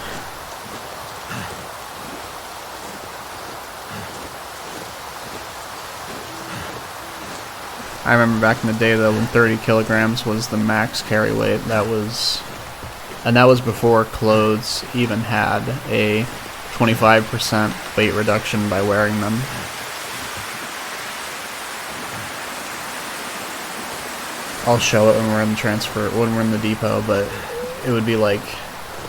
I remember back in the day though when 30 kilograms was the max carry weight, that was before clothes even had a 25% weight reduction by wearing them. I'll show it when we're in the when we're in the depot, but it would be like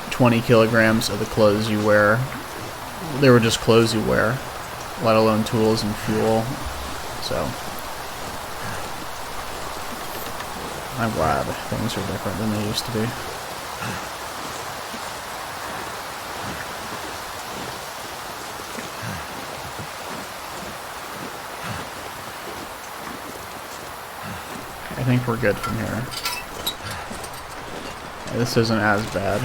20 kilograms of the clothes you wear. They were just clothes you wear, let alone tools and fuel. So I'm glad things are different than they used to be. I think we're good from here. This isn't as bad.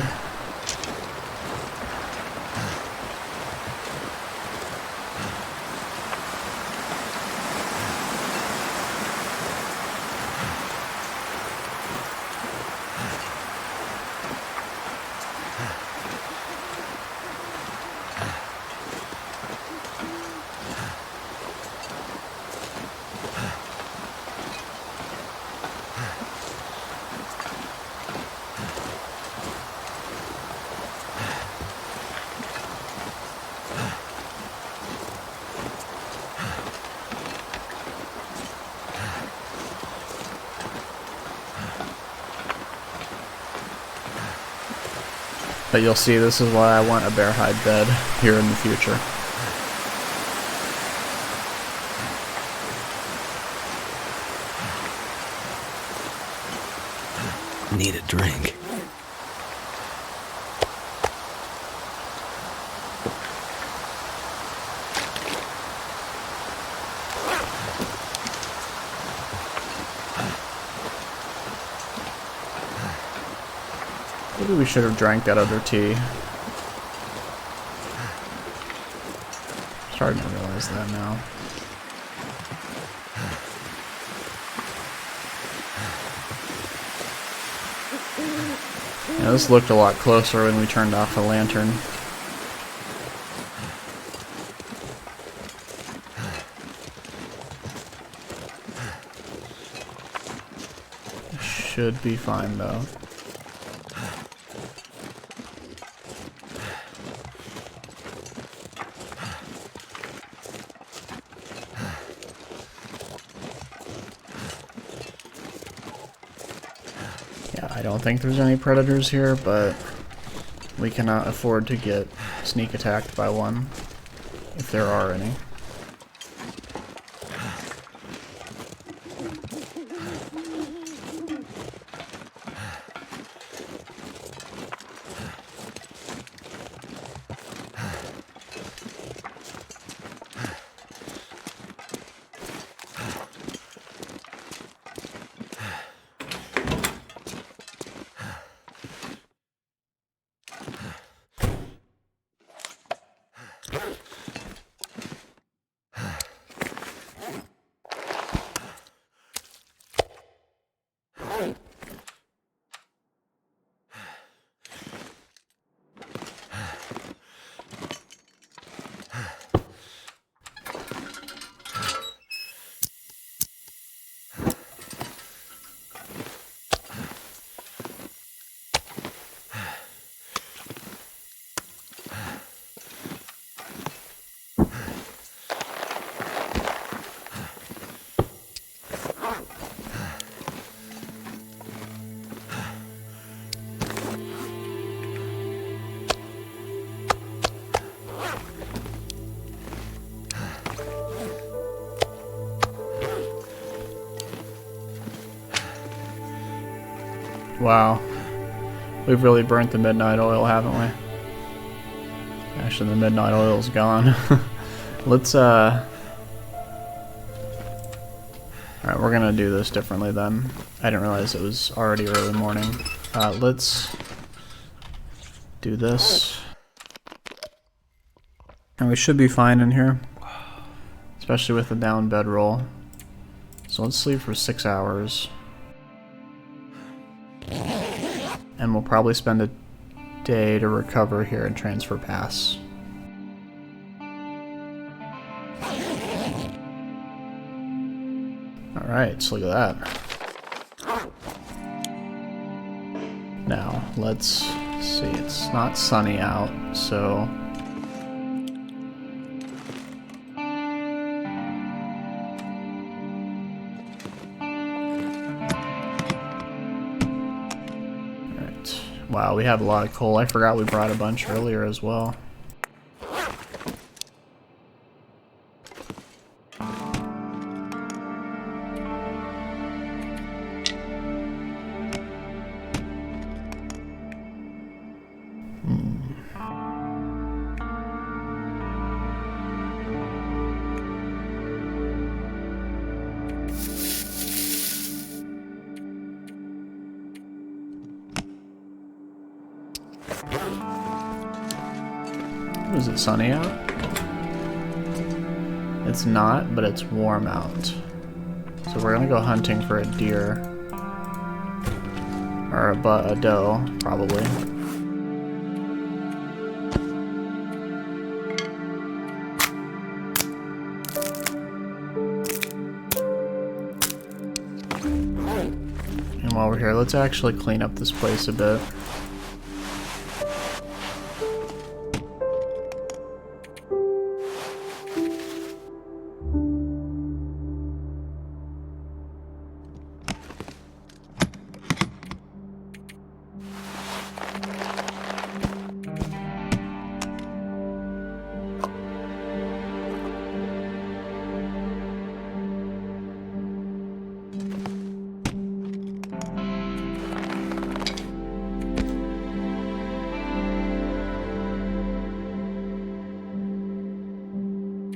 But you'll see, this is why I want a bear hide bed here in the future. Need a drink. Maybe we should have drank that other tea. Starting to realize that now. Yeah, this looked a lot closer when we turned off the lantern. Should be fine though. I don't think there's any predators here, but we cannot afford to get sneak attacked by one, if there are any. Wow. We've really burnt the midnight oil, haven't we? Actually, the midnight oil's gone. Let's, Alright, we're gonna do this differently then. I didn't realize it was already early morning. Let's do this. And we should be fine in here. Especially with the down bedroll. So let's sleep for 6 hours. And we'll probably spend a day to recover here and transfer pass. Alright, so look at that. Now, let's see, it's not sunny out, so... Alright, wow, we have a lot of coal. I forgot we brought a bunch earlier as well. Is it sunny out? It's not, but it's warm out. So we're gonna go hunting for a deer. Or a doe, probably. And while we're here, let's actually clean up this place a bit.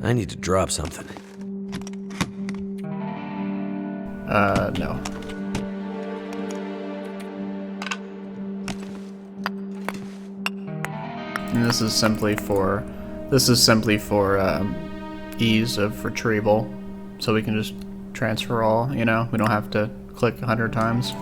I need to drop something. No. And this is simply for ease of retrieval, so we can just transfer all, you know, we don't have to click 100 times.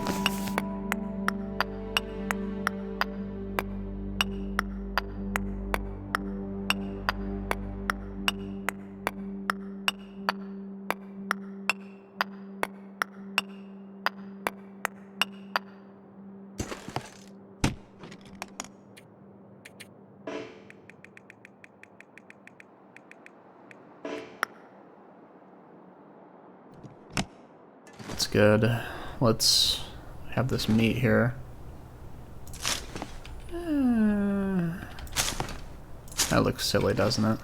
That's good. Let's have this meat here. That looks silly, doesn't it?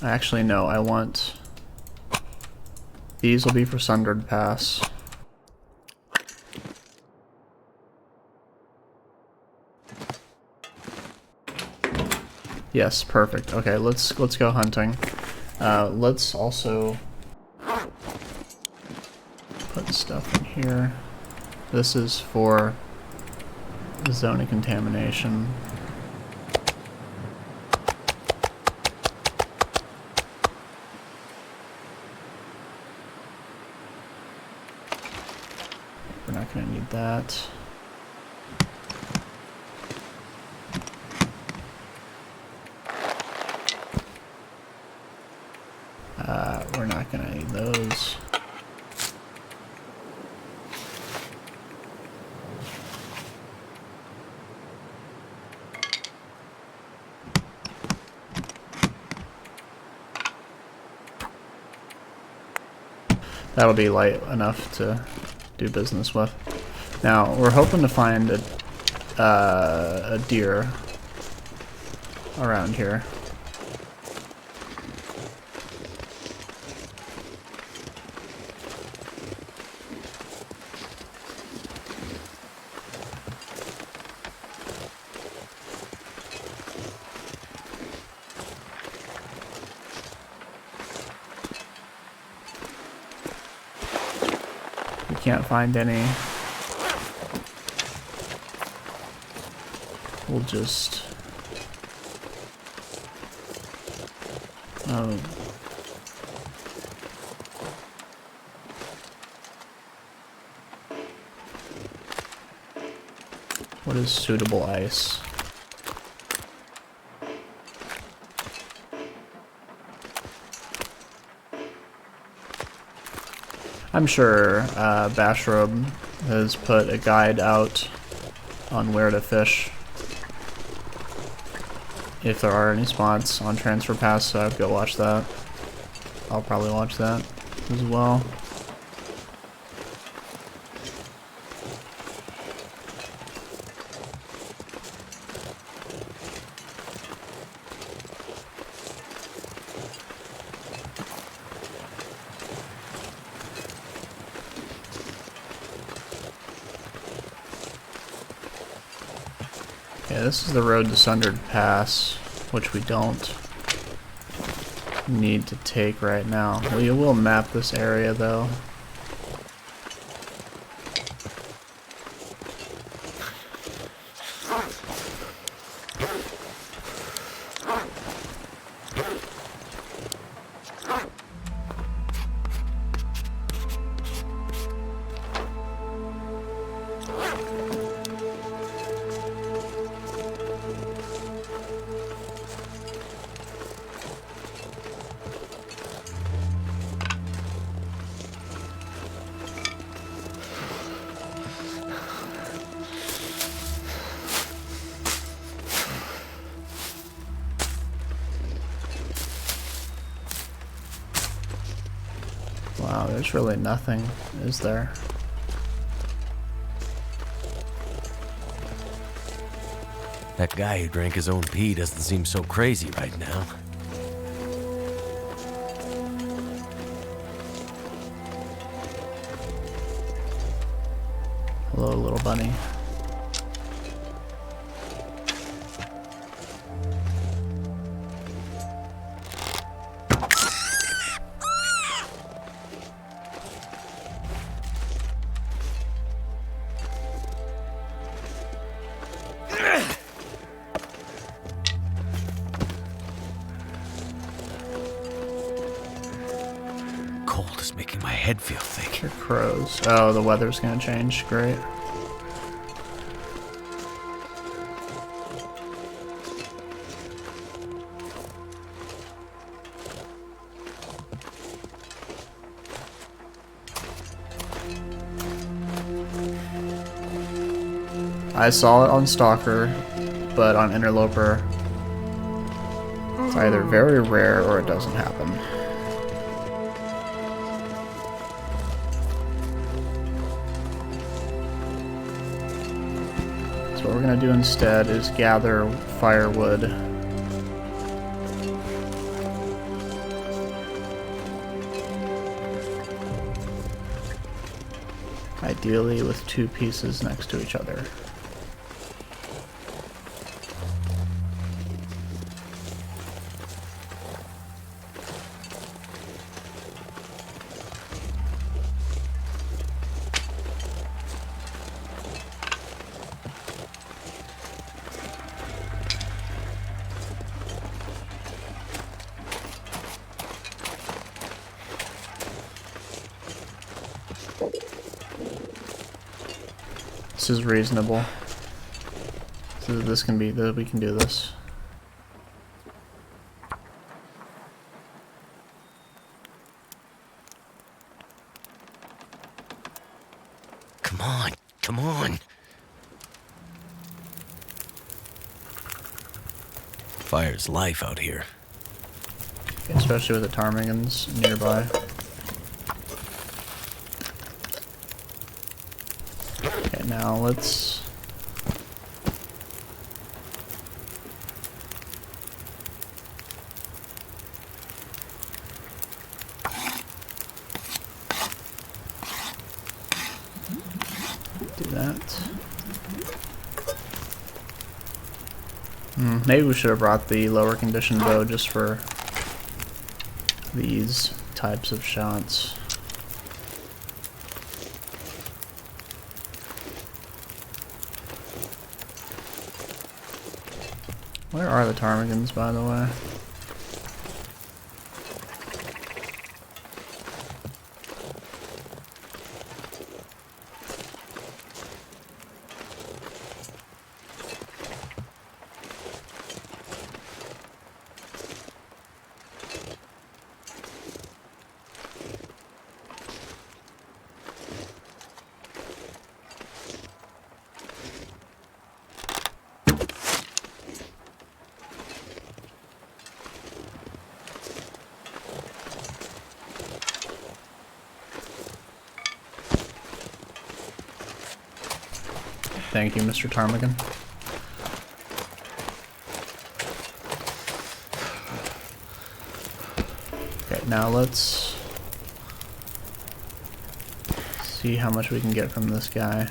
Actually, no, I want... These will be for Sundered Pass. Yes, perfect. Okay, let's go hunting. Let's also put stuff in here. This is for the zone of contamination. We're not gonna need that. We're not gonna need those. That'll be light enough to do business with. Now, we're hoping to find a deer around here. can't find any, we'll just... Oh. What is suitable ice? I'm sure Bashrobe has put a guide out on where to fish if there are any spots on Transfer Pass, so I'd go watch that. I'll probably watch that as well. Yeah, this is the road to Sundered Pass, which we don't need to take right now. We will map this area though. Wow, there's really nothing, is there? That guy who drank his own pee doesn't seem so crazy right now. Hello, little bunny. Cold is making my head feel thick. Your crows. Oh, the weather's gonna change. Great. I saw it on Stalker, but on Interloper, it's either very rare or it doesn't happen. So what we're gonna do instead is gather firewood. Ideally with two pieces next to each other. This is reasonable. So this can be that we can do this. Come on, come on. Fire's life out here. Especially with the ptarmigans nearby. Okay, now let's... do that. Maybe we should have brought the lower condition bow just for these types of shots. Where are the ptarmigans, by the way? Thank you, Mr. Ptarmigan. Okay, now let's see how much we can get from this guy.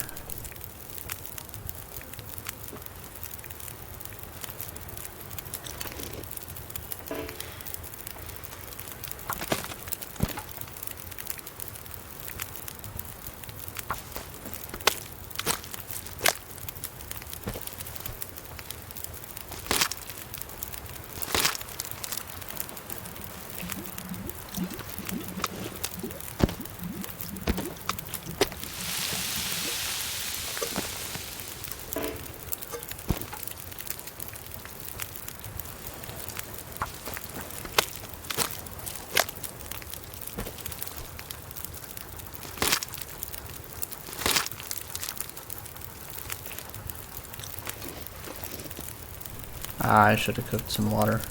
I should have cooked some water.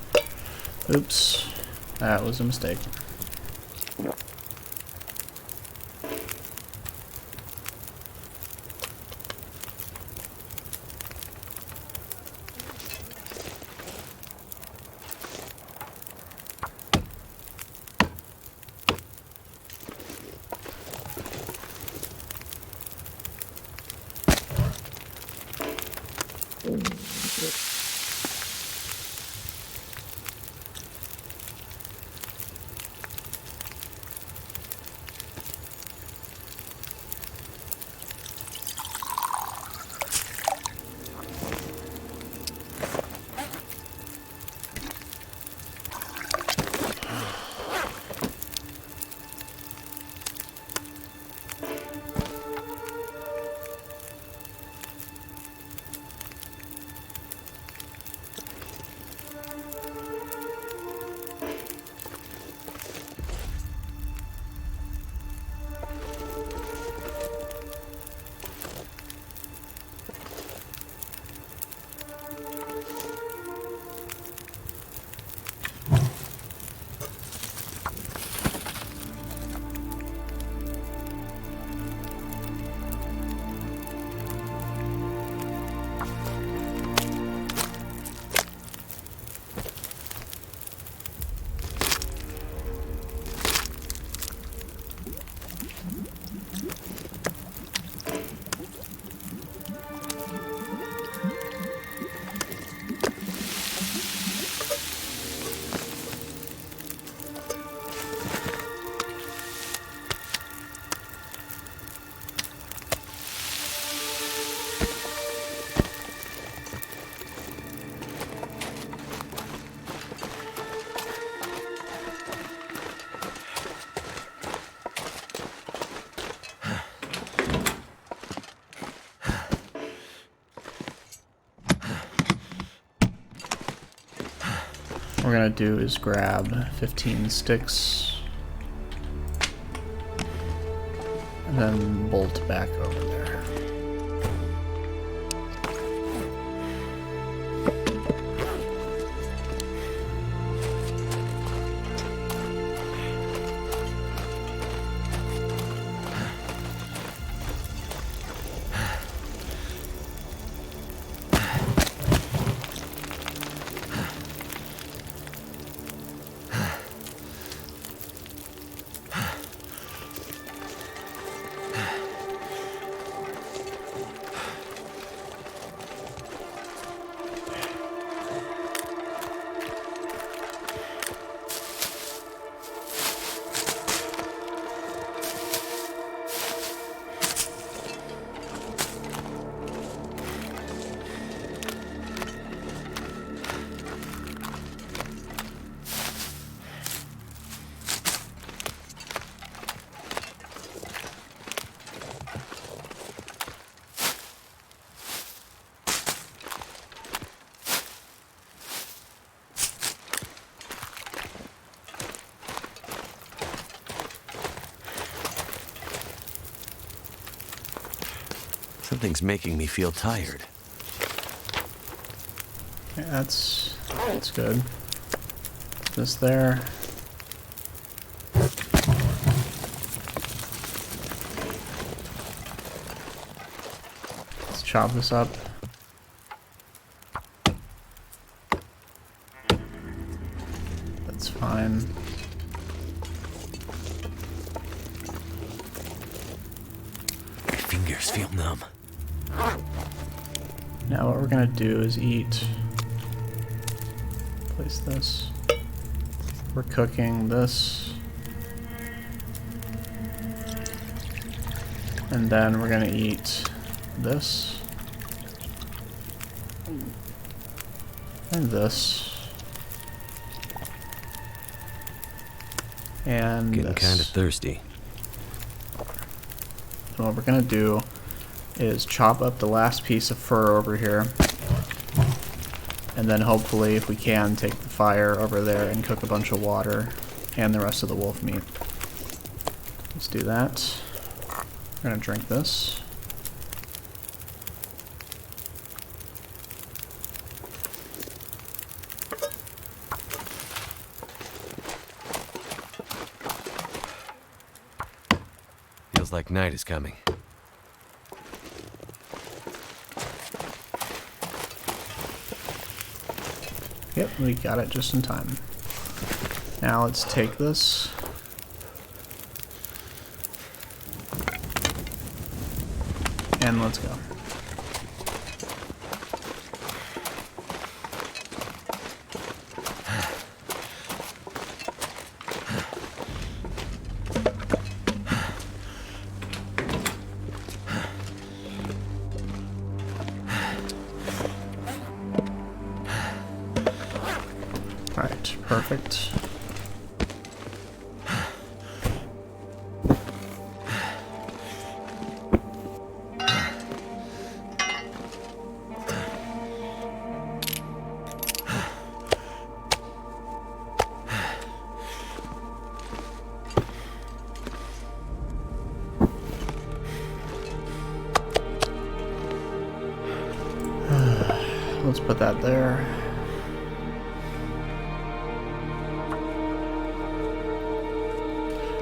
Oops, that was a mistake. What we're gonna do is grab 15 sticks and then bolt back over there. Something's making me feel tired. Yeah, that's good. This there. Let's chop this up. That's fine. My fingers feel numb. Now what we're gonna do is eat. Place this. We're cooking this. And then we're gonna eat this. And this. And Getting this. kind of thirsty. And what we're gonna do is chop up the last piece of fur over here. And then hopefully, if we can, take the fire over there and cook a bunch of water and the rest of the wolf meat. Let's do that. We're gonna drink this. Feels like night is coming. Yep, we got it just in time. Now let's take this. And let's go. Alright, perfect. Let's put that there.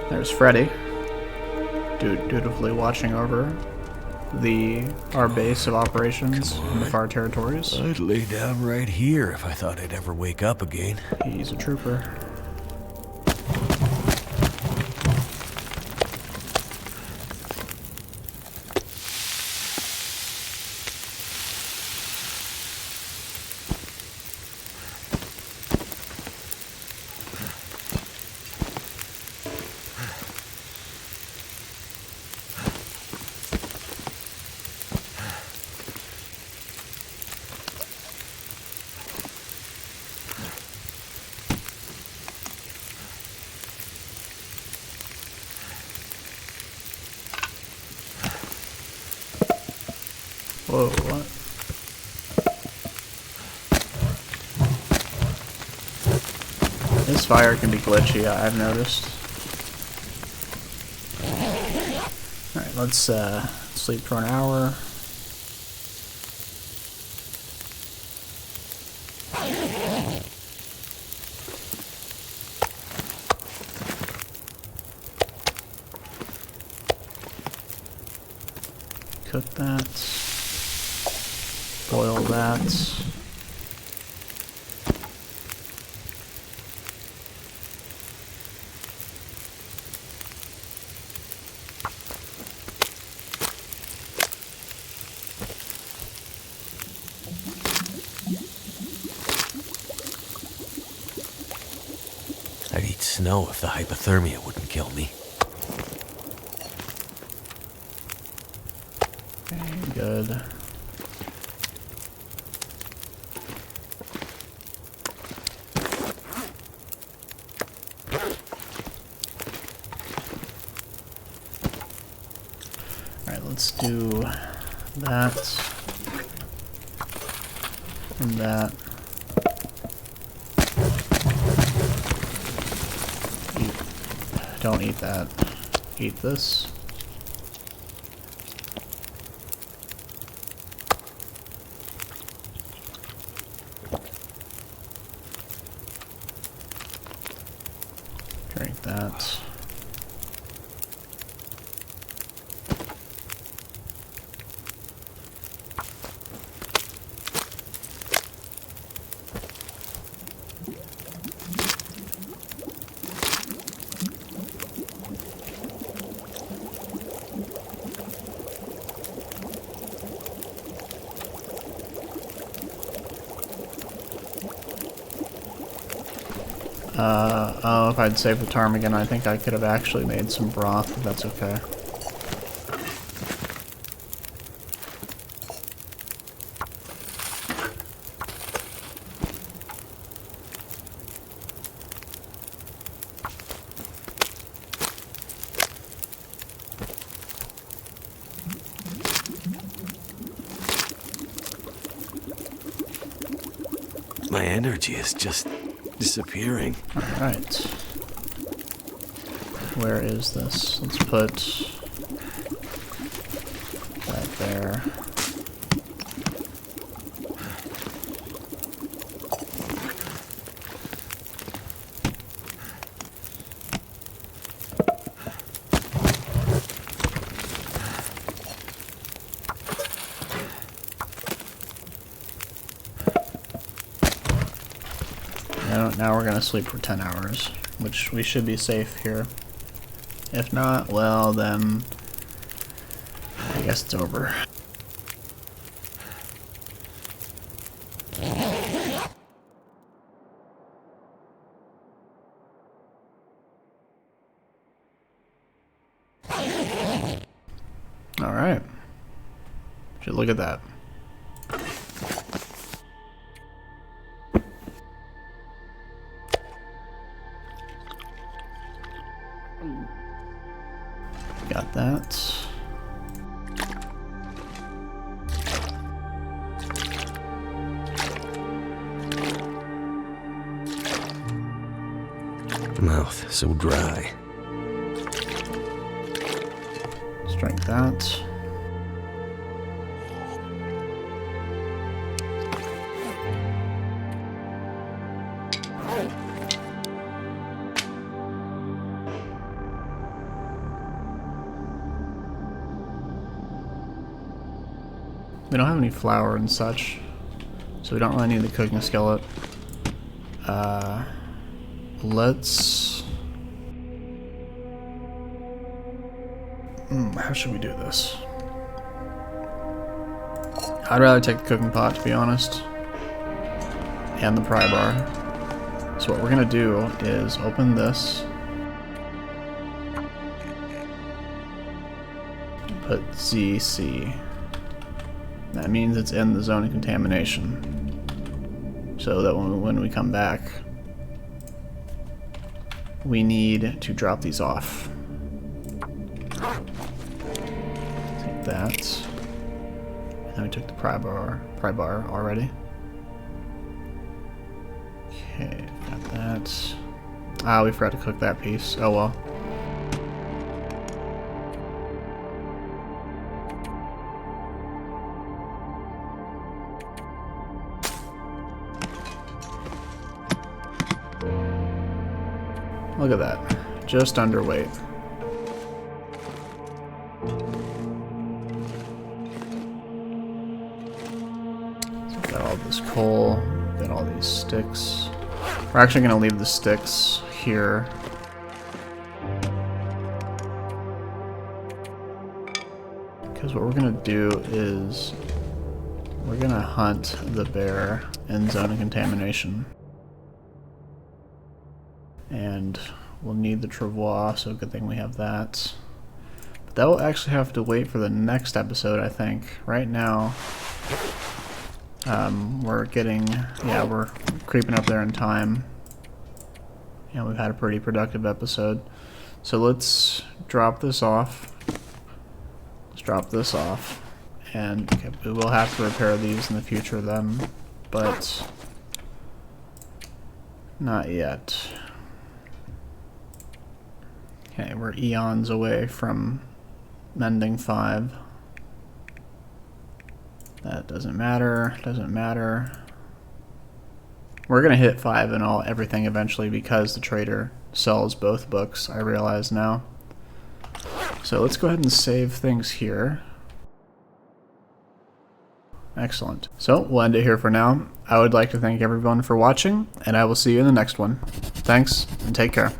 There's Freddy, dutifully watching over our base of operations in the far territories. I'd lay down right here if I thought I'd ever wake up again. He's a trooper. Whoa, what? This fire can be glitchy, I've noticed. Alright, let's sleep for an hour. Cook that. Boil that. I'd eat snow if the hypothermia wouldn't kill me. Okay, good. Alright, let's do that. And that. Don't eat that. Eat this. Drink that. Oh, if I'd saved the ptarmigan, I think I could have actually made some broth, if that's okay. My energy is just disappearing. Alright. Where is this? Let's put that there. Now we're gonna sleep for 10 hours, which we should be safe here. If not, well then, I guess it's over. Alright. Should look at that. Got that. Mouth so dry. Let's drink that. We don't have any flour and such, so we don't really need the cooking skillet. Let's... how should we do this? I'd rather take the cooking pot, to be honest, and the pry bar. So what we're gonna do is open this, put ZC. That means it's in the zone of contamination. So that when we come back, we need to drop these off. Take that. And then we took the pry bar already. Okay, got that. Ah, we forgot to cook that piece. Oh well. Look at that. Just underweight. So we've got all this coal, got all these sticks. We're actually going to leave the sticks here. Because what we're going to do is we're going to hunt the bear in zone of contamination. And we'll need the travois, so good thing we have that. But that will actually have to wait for the next episode, I think. Right now, we're creeping up there in time. And we've had a pretty productive episode. So let's drop this off. Let's drop this off. And okay, we will have to repair these in the future then, but not yet. Okay, we're eons away from mending 5. That doesn't matter, doesn't matter. We're going to hit 5 in everything eventually because the trader sells both books, I realize now. So let's go ahead and save things here. Excellent. So we'll end it here for now. I would like to thank everyone for watching, and I will see you in the next one. Thanks, and take care.